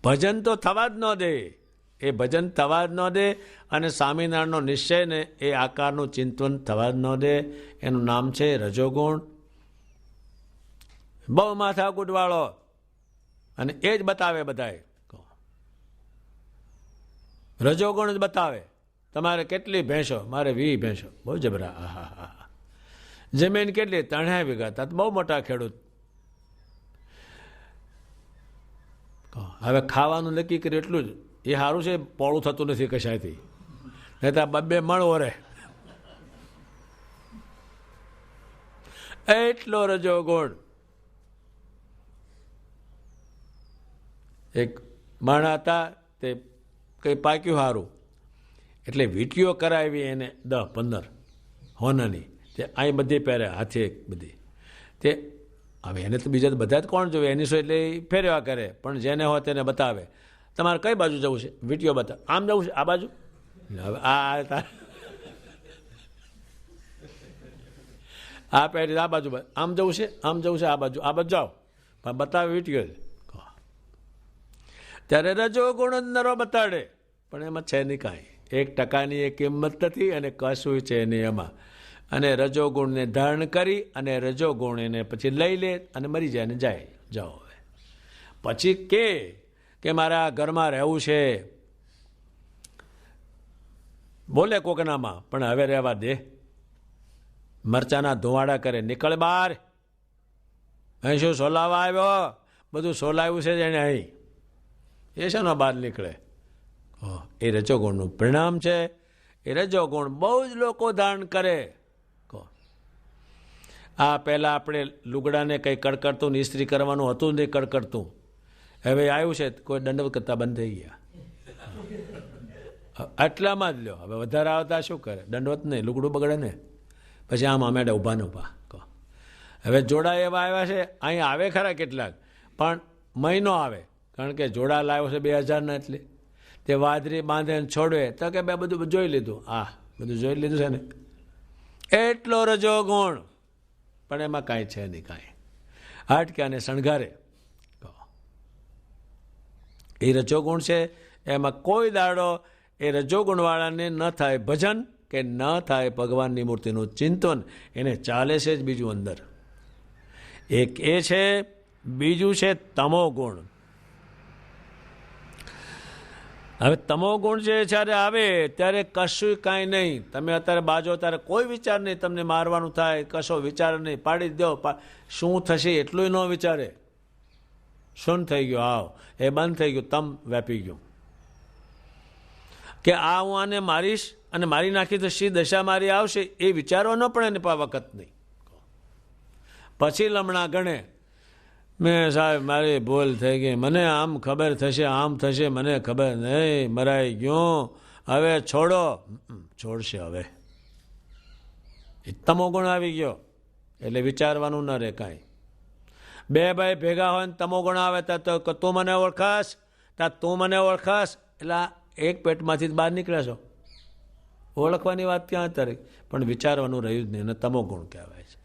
ભજન તો થવા જ ન દે, એ ભજન થવા જ ન દે, અને સ્વામિનારાયણનો નિશ્ચય ને એ આકારનું ચિંતન થવા જ ન દે. એનું નામ છે રજોગુણ. બહુ માથાકૂટવાળો, અને એ જ બતાવે બધાએ, રજોગુણ જ બતાવે. તમારે કેટલી ભેંસો? મારે 20 ભેંસો. બહુ જબરા. હા. જમીન કેટલી? 3 વીઘા. તા બહુ મોટા ખેડૂત. હવે ખાવાનું નક્કી કર્યું એટલું જ, એ સારું છે, પોળું થતું નથી કશાયથી, નહીં તો 2 મણ ઓરે. એટલો રજોગુણ. એક માણા હતા, તે કંઈ પાક્યું સારું, એટલે વીંટીઓ કરાવી એને 10-15 હોનાની, તે અહીં બધી પહેરે હાથે બધી. તે હવે એને તો બીજા બધા જ કોણ જોવે, એની સો એટલે ફેરવા કરે, પણ જેને હોય તેને બતાવે. તમારે કઈ બાજુ જવું છે? વીંટીઓ બતાવે. આમ જવું છે? આ બાજુ? હવે આ પહેરી આ બાજુ, આમ જવું છે, આમ જવું છે, આ બાજુ જાઓ, પણ બતાવે વીંટીઓ. ત્યારે રજોગુણ નરો બતાડે, પણ એમાં છે નહીં કાંઈ. 1% એ કિંમત નથી, અને કશું છે નહીં એમાં. અને રજોગુણને ધારણ કરી, અને રજોગુણ એને પછી લઈ લે અને મરી જાય ને જાઓ. હવે પછી કે મારા ઘરમાં રહેવું છે, બોલે કોકનામાં, પણ હવે રહેવા દે. મરચાના ધુવાડા કરે, નીકળ બહાર, અહીં શું સોલાવા આવ્યો? બધું સોલાવ્યું છે જેને અહીં, એ શાનો બહાર નીકળે? એ રજોગુણનું પરિણામ છે. એ રજોગુણ બહુ જ લોકો ધારણ કરે. આ પહેલાં આપણે લુગડાને કંઈ કડકડતું ને ઇસ્ત્રી કરવાનું હતું નહીં, કડકડતું. હવે આવ્યું છે, કોઈ દંડવત કરતા બંધ થઈ ગયા. આટલામાં જ લ્યો. હવે વધારે આવતા શું કરે? દંડવત નહીં, લુગડું બગડે ને. પછી આમ અમે ઊભા ને ઊભા. હવે જોડા એવા આવ્યા છે, અહીં આવે ખરા કેટલાક, પણ મહિનો આવે, કારણ કે જોડા લાવ્યો છે 2000ના, એટલે તે વાદરી બાંધે છોડવે તો કે બે બધું જોઈ લીધું. બધું જોઈ લીધું છે ને, એટલો રજો ગુણ, પણ એમાં કાંઈ છે નહીં, કાંઈ હાટક્યાને શણગારે. એ રજોગુણ છે, એમાં કોઈ દાડો એ રજોગુણવાળાને ન થાય ભજન કે ન થાય ભગવાનની મૂર્તિનું ચિંતન, એને ચાલે છે જ બીજું અંદર. એક એ છે, બીજું છે તમો ગુણ. હવે તમો ગુણ જે જ્યારે આવે ત્યારે કશું કાંઈ નહીં. તમે અત્યારે બાજો ત્યારે કોઈ વિચાર નહીં, તમને મારવાનું થાય, કશો વિચાર નહીં, પાડી દો. શું થશે એટલું ન વિચારે. શું થઈ ગયું? આવ એ બંધ થઈ ગયું, તમ વ્યાપી ગયું. કે આ હું આને મારીશ અને મારી નાખી તો શી દશા મારી આવશે, એ વિચારવા ન પડે ને વખત નહીં. પછી લમણા ગણે, મેં સાહેબ મારી ભૂલ થઈ ગઈ, મને આમ ખબર થશે, આમ થશે, મને ખબર નહીં, મરાઈ ગયું, હવે છોડો. છોડશે હવે. એ તમો ગુણ આવી ગયો એટલે વિચારવાનું ન રહે કાંઈ. બે ભાઈ ભેગા હોય ને તમો ગુણ આવે તો તું મને ઓળખાશ, તું મને ઓળખાશ, એટલે એક પેટમાંથી બહાર નીકળ્યા છો. ઓળખવાની વાત ક્યાં તરી, પણ વિચારવાનું રહ્યું જ નહીં, અને તમો ગુણ કહેવાય છે.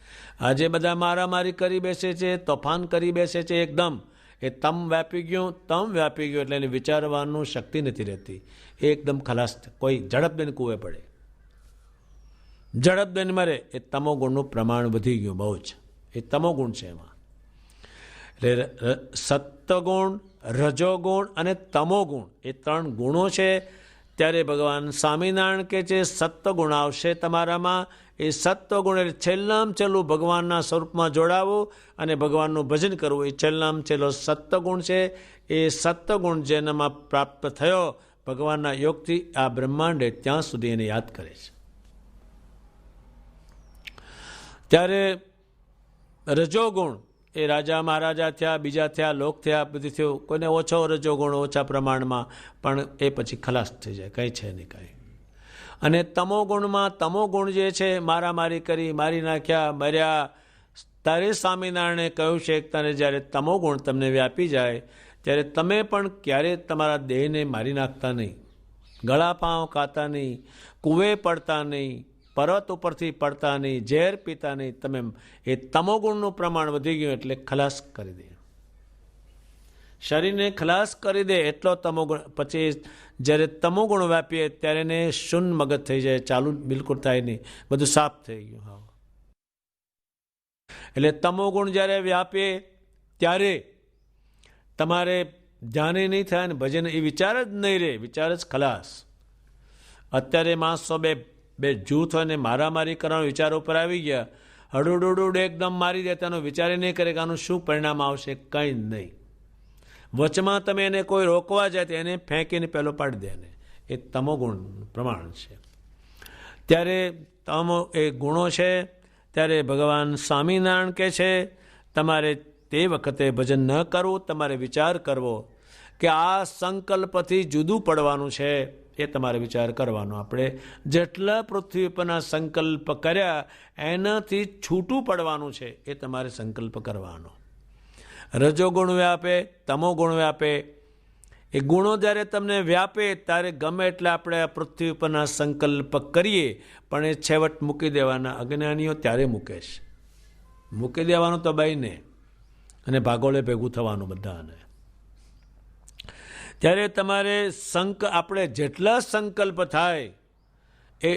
આજે બધા મારામારી કરી બેસે છે, તોફાન કરી બેસે છે એકદમ. એ તમ વ્યાપી ગયું, તમ વ્યાપી ગયું એટલે એને વિચારવાનું શક્તિ નથી રહેતી. એ એકદમ ખલાસ, કોઈ ઝડપ દઈને કૂવે પડે, ઝડપ દઈને મરે. એ તમો ગુણનું પ્રમાણ વધી ગયું બહુ જ. એ તમો ગુણ છે એમાં. એટલે સત્વગુણ, રજોગુણ અને તમોગુણ એ 3 ગુણો છે. ત્યારે ભગવાન સ્વામિનારાયણ કે છે સત્વગુણ આવશે તમારામાં. એ સત્વગુણ એટલે છેલ્લામાં છેલ્લું ભગવાનના સ્વરૂપમાં જોડાવું અને ભગવાનનું ભજન કરવું, એ છેલ્લામાં છેલ્લો સત્વગુણ છે. એ સત્વગુણ જેનામાં પ્રાપ્ત થયો ભગવાનના યોગથી આ બ્રહ્માંડે, ત્યાં સુધી એને યાદ કરે છે. ત્યારે રજોગુણ એ રાજા મહારાજા થયા, બીજા થયા, લોક થયા, બધું થયું. કોઈને ઓછો રજોગુણ, ઓછા પ્રમાણમાં, પણ એ પછી ખલાસ થઈ જાય, કંઈ છે નહીં કાંઈ. અને તમોગુણમાં, તમોગુણ જે છે, મારામારી કરી, મારી નાખ્યા, મર્યા. તારે સ્વામિનારાયણે કહ્યું છે કે તને જ્યારે તમોગુણ તમને વ્યાપી જાય ત્યારે તમે પણ ક્યારેય તમારા દેહને મારી નાખતા નહીં, ગળા પાંવ ખાતા નહીં, કૂવે પડતા નહીં, પર્વત ઉપરથી પડતા નહીં, ઝેર પીતા નહીં. તમે એ તમોગુણનું પ્રમાણ વધી ગયું એટલે ખલાસ કરી દે, શરીરને ખલાસ કરી દે એટલો તમોગુણ. પછી જ્યારે તમોગુણ વ્યાપીએ ત્યારે એને શૂન્ય મગજ થઈ જાય, ચાલુ બિલકુલ થાય નહીં, બધું સાફ થઈ ગયું. હા, એટલે તમોગુણ જ્યારે વ્યાપે ત્યારે તમારે ધ્યાને નહીં થાય ને ભજન, એ વિચાર જ નહીં રહે, વિચાર જ ખલાસ. અત્યારે માણસો બે જૂથ હોય ને મારામારી કરવાનો વિચાર ઉપર આવી ગયા, હડુડુડ એકદમ મારી દે, તેનો વિચાર નહીં કરે કે આનું શું પરિણામ આવશે, કંઈ જ નહીં. વચમાં તમે એને કોઈ રોકવા જાય તો એને ફેંકીને પહેલો પાડી દે એને. એ તમોગુણ પ્રમાણ છે. ત્યારે તમો એ ગુણો છે. ત્યારે ભગવાન સ્વામિનારાયણ કહે છે તમારે તે વખતે ભજન ન કરવું, તમારે વિચાર કરવો કે આ સંકલ્પથી જુદું પડવાનું છે. એ તમારે વિચાર કરવાનો. આપણે જેટલા પૃથ્વી પરના સંકલ્પ કર્યા એનાથી છૂટું પડવાનું છે, એ તમારે સંકલ્પ કરવાનો. રજોગુણ વ્યાપે, તમોગુણ વ્યાપે. એ ગુણો જ્યારે તમને વ્યાપે ત્યારે ગમે એટલે આપણે આ પૃથ્વી પરના સંકલ્પ કરીએ, પણ એ છેવટ મૂકી દેવાના. અજ્ઞાનીઓ ત્યારે મૂકે છે, મૂકી દેવાનું તો બાઈને, અને ભાગોળે ભેગું થવાનું બધાને. ત્યારે તમારે આપણે જેટલા સંકલ્પ થાય એ,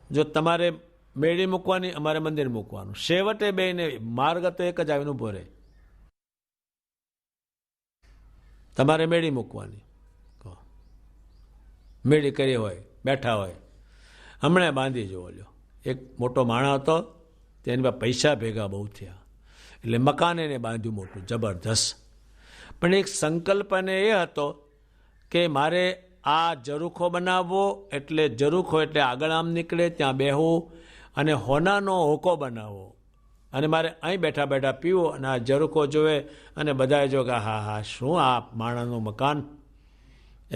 જો તમારે મેળી મૂકવાની, અમારે મંદિર મૂકવાનું, છેવટે બેને માર્ગ તો એક જ આવીને ઊભો રહે. તમારે મેળી મૂકવાની, મેળી કરી હોય બેઠા હોય, હમણાં બાંધી જુઓ લ્યો. એક મોટો માણસ હતો, તેની પાસે પૈસા ભેગા બહુ થયા, એટલે મકાન એને બાંધ્યું મોટું જબરદસ્ત. પણ એક સંકલ્પ એને એ હતો કે મારે આ ઝરૂખો બનાવવો, એટલે ઝરૂખો એટલે આગળ આમ નીકળે ત્યાં બેહવું, અને હોનાનો હોકો બનાવવો, અને મારે અહીં બેઠા બેઠા પીવો અને આ ઝરૂખો જોવે અને બધાએ જો કે હા હા શું આ માણસનું મકાન,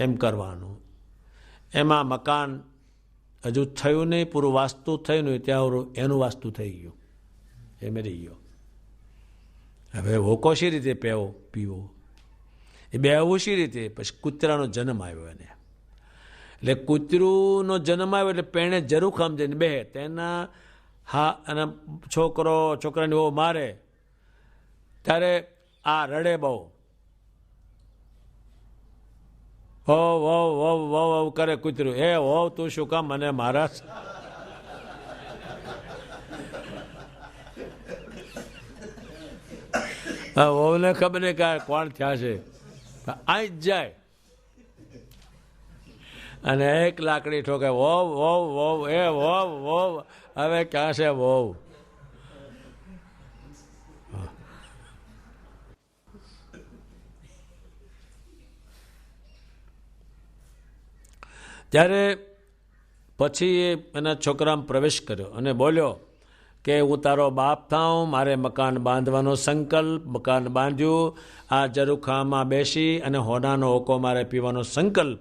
એમ કરવાનું. એમાં મકાન હજુ થયું નહીં, પૂરું વાસ્તુ થયું નહીં, ત્યાં એનું વાસ્તુ થઈ ગયું, એ મરી ગયો. હવે હોકો શી રીતે પીવો, એ બેહવું શી રીતે? પછી કૂતરાનો જન્મ આવ્યો એને, એટલે કૂતરુંનો જન્મ આવ્યો એટલે પેણે ઝરૂખ સમજીને બે તેના હા, અને છોકરાને બહુ મારે ત્યારે આ રડે બહુ, વવ વવ વવ વવ વવ કરે કૂતરું. એ વવ તું શું કામ મને મારા? વહુને ખબર નહીં કે કોણ થયા છે, આઈ જ જાય અને એક લાકડી ઠોકે, વવ વવ વવ, એ વવ વવ, હવે ક્યાં છે વવ? ત્યારે પછી એ એના છોકરામાં પ્રવેશ કર્યો અને બોલ્યો કે હું તારો બાપ થાઉં, મારે મકાન બાંધવાનો સંકલ્પ, મકાન બાંધ્યું, આ ઝરૂખામાં બેસી અને હોનાનો હોકો મારે પીવાનો સંકલ્પ,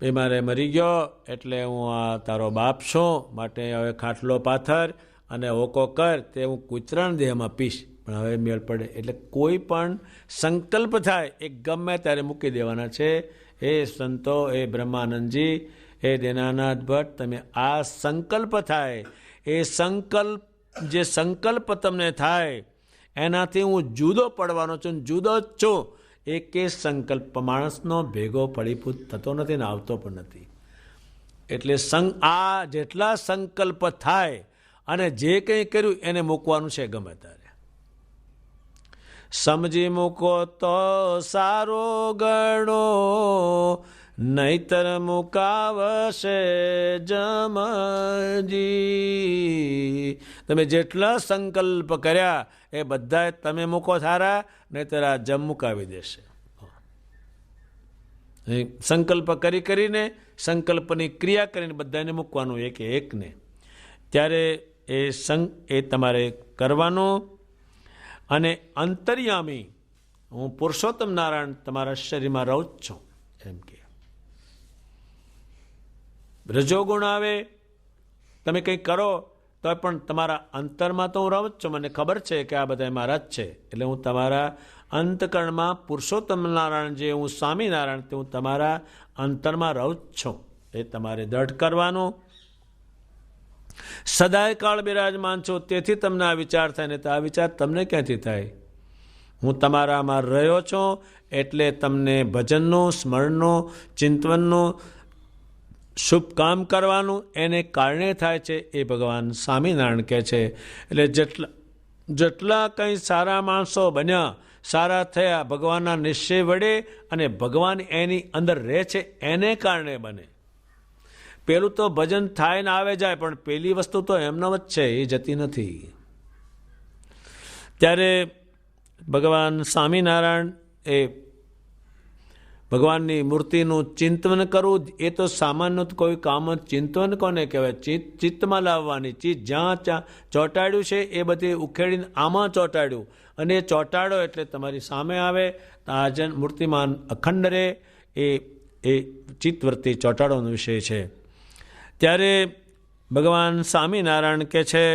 એ મારે મરી ગયો, એટલે હું આ તારો બાપ છું, માટે હવે ખાટલો પાથર અને હોકો કર, તે હું કૂતરાના દેહમાં પીશ. પણ હવે મેળ પડે એટલે કોઈ પણ સંકલ્પ થાય એ ગમે ત્યારે મૂકી દેવાના છે. હે સંતો, હે બ્રહ્માનંદજી, હે દેનાનાથ ભટ્ટ, તમે આ સંકલ્પ થાય, એ સંકલ્પ જે સંકલ્પ તમને થાય એનાથી હું જુદો પડવાનો છું, જુદો જ છું. એક સંકલ્પ માણસનો ભેગો ફળીભૂત થતો નથી ને આવતો પણ નથી. એટલે આ જેટલા સંકલ્પ થાય અને જે કંઈ કર્યું એને મૂકવાનું છે ગમે ત્યારે. સમજી મૂકો તો સારો ગણો, નહીતર મુકાવશે જમજી. તમે જેટલા સંકલ્પ કર્યા એ બધા તમે મૂકો સારા, નહીતર આ જમ મુકાવી દેશે. સંકલ્પ કરીને સંકલ્પની ક્રિયા કરીને બધાને મૂકવાનું એક એકને. ત્યારે એ તમારે કરવાનું. અને અંતર્યામી હું પુરુષોત્તમ નારાયણ તમારા શરીરમાં રહું જ છું એમ કે. રજોગુણ આવે, તમે કંઈ કરો તો પણ તમારા અંતરમાં તો હું રહું જ છું, મને ખબર છે કે આ બધા મારા જ છે, એટલે હું તમારા અંતકરણમાં પુરુષોત્તમ નારાયણ જે હું સ્વામિનારાયણ તે હું તમારા અંતરમાં રહું જ છું, એ તમારે દ્રઢ કરવાનું. સદાય કાળ બિરાજમાન છું, તેથી તમને આ વિચાર થાય, ને તો આ વિચાર તમને ક્યાંથી થાય? હું તમારામાં રહ્યો છું, એટલે તમને ભજનનું, સ્મરણનું, ચિંતનનું, શુભ કામ કરવાનું એને કારણે થાય છે, એ ભગવાન સ્વામિનારાયણ કહે છે. એટલે જેટલા કંઈ સારા માણસો બન્યા, સારા થયા, ભગવાનના નિશ્ચય વડે, અને ભગવાન એની અંદર રહે છે એને કારણે બને. પેલું તો ભજન થાય ને આવે જાય, પણ પેલી વસ્તુ તો એમનો જ છે, એ જતી નથી. ત્યારે ભગવાન સ્વામિનારાયણ એ ભગવાનની મૂર્તિનું ચિંતન કરવું એ તો સામાન્ય કોઈ કામ જ. ચિંતન કોને કહેવાય? ચિત્તમાં લાવવાની ચીજ, જ્યાં ચોંટાડ્યું છે એ બધી ઉખેડીને આમાં ચોંટાડ્યું, અને એ ચોંટાડો એટલે તમારી સામે આવે. આ મૂર્તિમાન અખંડ રહે, એ ચિત્તવૃત્તિ ચોંટાડવાનો વિષય છે. ત્યારે ભગવાન સ્વામિનારાયણ કહે છે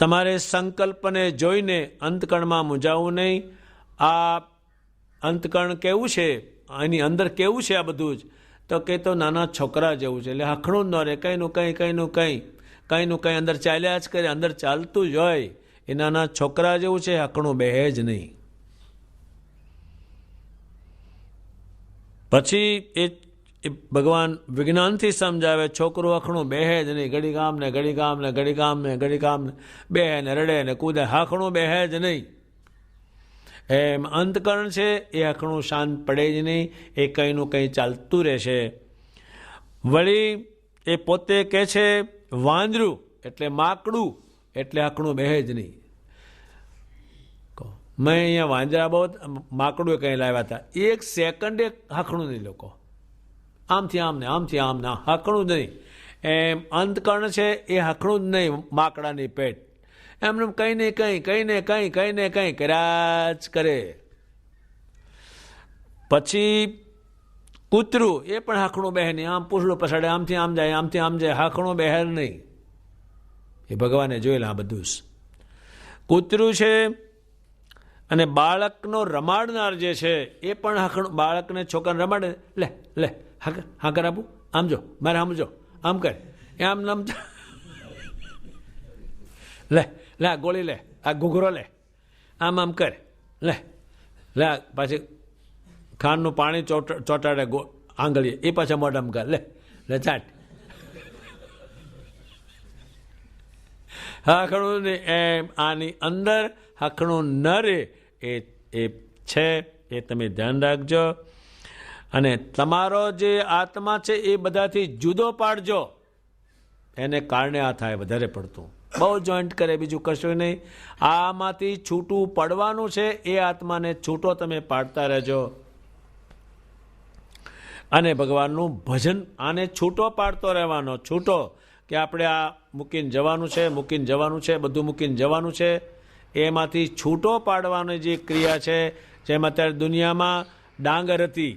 તમારે સંકલ્પને જોઈને અંતકરણમાં મૂંઝાવું નહીં. આ અંતકરણ કેવું છે, એની અંદર કેવું છે આ બધું જ? તો કે તો નાના છોકરા જેવું છે, એટલે હખણું ન રહે, કંઈનું કંઈ અંદર ચાલ્યા જ કરે, અંદર ચાલતું જ હોય. એ નાના છોકરા જેવું છે, હખણું બેહે જ નહીં. પછી એ ભગવાન વિજ્ઞાનથી સમજાવે, છોકરું અખણું બેહે જ નહીં, ઘડી ગામ ને બેહે ને રડે ને કૂદે, હાખણું બેહે જ નહીં. એમ અંતકરણ છે એ હખણું શાંત પડે જ નહીં, એ કંઈનું કંઈ ચાલતું રહેશે. વળી એ પોતે કહે છે વાંદરું એટલે માકડું એટલે હકણું બેહે જ નહીં. મેં અહીંયા વાંદરા બહુ માકડું કંઈ લાવ્યા હતા, એક સેકન્ડે હકણું નહીં લોકો, આમથી આમ ને આમથી આમ ને હકણું જ નહીં. એમ અંતકર્ણ છે એ હકણું જ નહીં માકડાની પેટ, એમને કંઈ ને કંઈ કંઈ ને કંઈ કંઈ ને કંઈ કર્યા જ કરે. પછી કૂતરું એ પણ હકણું બેહે નહીં, આમ પૂછડું પછાડે, આમથી આમ જાય આમથી આમ જાય, હકણું બેહે નહીં. એ ભગવાને જોયેલા આ બધું જ કૂતરું છે. અને બાળકનો રમાડનાર જે છે એ પણ હકણું, બાળકને છોકરાને રમાડે, લે લે હા કર આપું, આમ જો મારે સમજો આમ કર, એ આમ નમ લે લે આ ગોળી લે, આ ઘૂઘરો લે, આમ આમ કર, લે લે પાછી ખાંડનું પાણી ચોટાડે આંગળીએ, એ પાછા મોઢામાં કર, લે લે ચાટ. હકણું ને એમ આની અંદર હકણું ન રહે એ છે, એ તમે ધ્યાન રાખજો. અને તમારો જે આત્મા છે એ બધાથી જુદો પાડજો, એને કારણે આ થાય વધારે પડતું, બહુ જોઈન્ટ કરે, બીજું કશું નહીં. આમાંથી છૂટું પડવાનું છે, એ આત્માને છૂટો તમે પાડતા રહેજો. અને ભગવાનનું ભજન આને છૂટો પાડતો રહેવાનો, છૂટો કે આપણે આ મૂકીને જવાનું છે, મૂકીને જવાનું છે, બધું મૂકીને જવાનું છે, એમાંથી છૂટો પાડવાની જે ક્રિયા છે, જેમ અત્યારે દુનિયામાં ડાંગર હતી,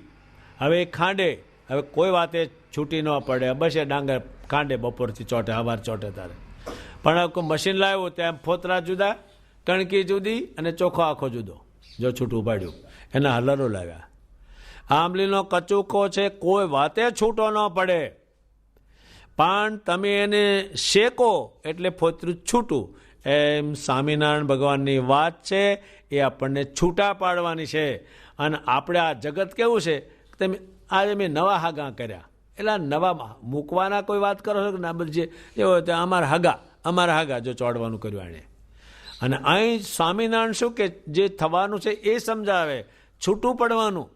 હવે ખાંડે, હવે કોઈ વાતે છૂટી ન પડે, બસ એ ડાંગર ખાંડે બપોરથી ચોટે, હવાર ચોટે તારે. પણ કોઈ મશીન લાવ્યું ત્યાં ફોતરા જુદા, કણકી જુદી અને ચોખ્ખો આખો જુદો, જો છૂટું પાડ્યું, એના હલરો લાવ્યા. આંબલીનો કચુકો છે, કોઈ વાતે છૂટો ન પડે, પણ તમે એને શેકો એટલે ફોતરું છૂટું. એમ સ્વામિનારાયણ ભગવાનની વાત છે, એ આપણને છૂટા પાડવાની છે. અને આપણે આ જગત કેવું છે, તમે આજે મેં નવા હાગા કર્યા, એટલે નવા મૂકવાના કોઈ વાત કરો છો કે ના, બધી જે હોય તે અમારા હાગા જો ચોડવાનું કર્યું એણે. અને અહીં સ્વામિનારાયણ શું કે જે થવાનું છે એ સમજાવે, છૂટું પડવાનું,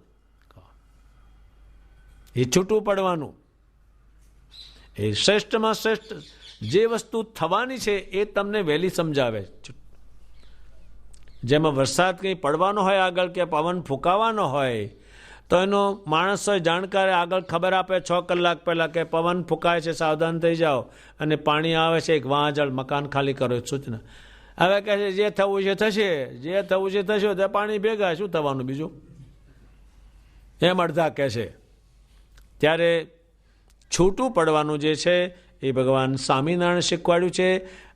એ છૂટું પડવાનું. એ શ્રેષ્ઠમાં શ્રેષ્ઠ જે વસ્તુ થવાની છે એ તમને વહેલી સમજાવે. જેમાં વરસાદ કંઈ પડવાનો હોય આગળ, કે પવન ફૂંકાવાનો હોય, તો એનો માણસ હોય જાણકાર આગળ ખબર આપે 6 કલાક પહેલાં કે પવન ફૂંકાય છે, સાવધાન થઈ જાઓ, અને પાણી આવે છે, એક વાંજળ મકાન ખાલી કરો, સૂચના. હવે કહે છે જે થવું છે થશે, જે થવું છે થશે, તો પાણી ભેગા, શું થવાનું બીજું, એમ અડધા કહે છે. ત્યારે છૂટું પડવાનું જે છે એ ભગવાન સ્વામિનારાયણ શીખવાડ્યું છે.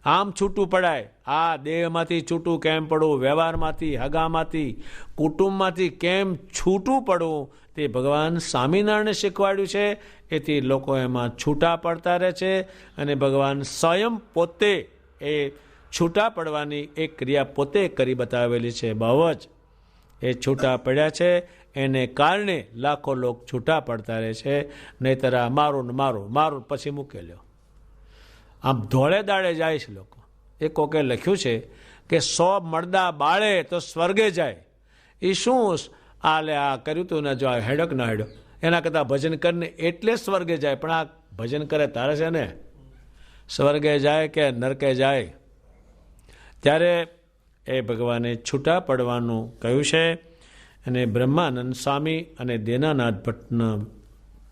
આમ છૂટું પડાય, આ દેહમાંથી છૂટું કેમ પડવું, વ્યવહારમાંથી, હગામાંથી, કુટુંબમાંથી કેમ છૂટું પડવું, તે ભગવાન સ્વામિનારાયણે શીખવાડ્યું છે. એથી લોકો એમાં છૂટા પડતા રહે છે. અને ભગવાન સ્વયં પોતે એ છૂટા પડવાની એક ક્રિયા પોતે કરી બતાવેલી છે. બહુ જ એ છૂટા પડ્યા છે, એને કારણે લાખો લોક છૂટા પડતા રહે છે. નહીંતર આ મારું ને મારું મારું પછી મૂકી લ્યો, આમ ધોળે દાડે જાય છે લોકો. એ કોકે લખ્યું છે કે 100 મરદા બાળે તો સ્વર્ગે જાય. એ શું આ લે આ કર્યું તું ને, જો આ હેડો કે ના હેડો, એના કરતાં ભજન કરીને એટલે સ્વર્ગે જાય. પણ આ ભજન કરે તારે છે ને સ્વર્ગે જાય કે નરકે જાય. ત્યારે એ ભગવાને છૂટા પડવાનું કહ્યું છે. અને બ્રહ્માનંદ સ્વામી અને દેનાનાથ ભટ્ટનો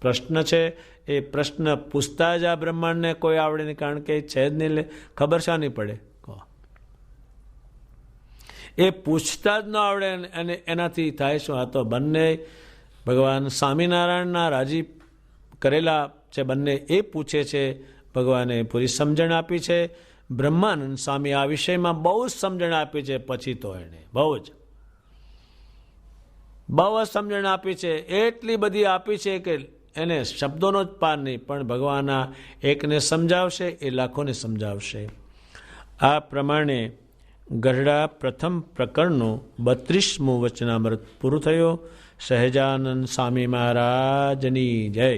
પ્રશ્ન છે. એ પ્રશ્ન પૂછતા જ આ બ્રહ્માંડને કોઈ આવડે નહીં, કારણ કે છે જ નહીં, ખબર શા નહીં પડે. એ પૂછતા જ ન આવડે, અને એનાથી થાય શું? આ તો બંને ભગવાન સ્વામિનારાયણના રાજી કરેલા છે, બંને એ પૂછે છે. ભગવાને પૂરી સમજણ આપી છે. બ્રહ્માનંદ સ્વામી આ વિષયમાં બહુ જ સમજણ આપી છે. પછી તો એણે બહુ જ સમજણ આપી છે, એટલી બધી આપી છે કે એને શબ્દોનો જ પાર નહીં. પણ ભગવાનના એકને સમજાવશે એ લાખોને સમજાવશે. આ પ્રમાણે ગઢડા પ્રથમ પ્રકરણનું 32મું વચનામૃત પૂરું થયું. સહજાનંદ સ્વામી મહારાજની જય.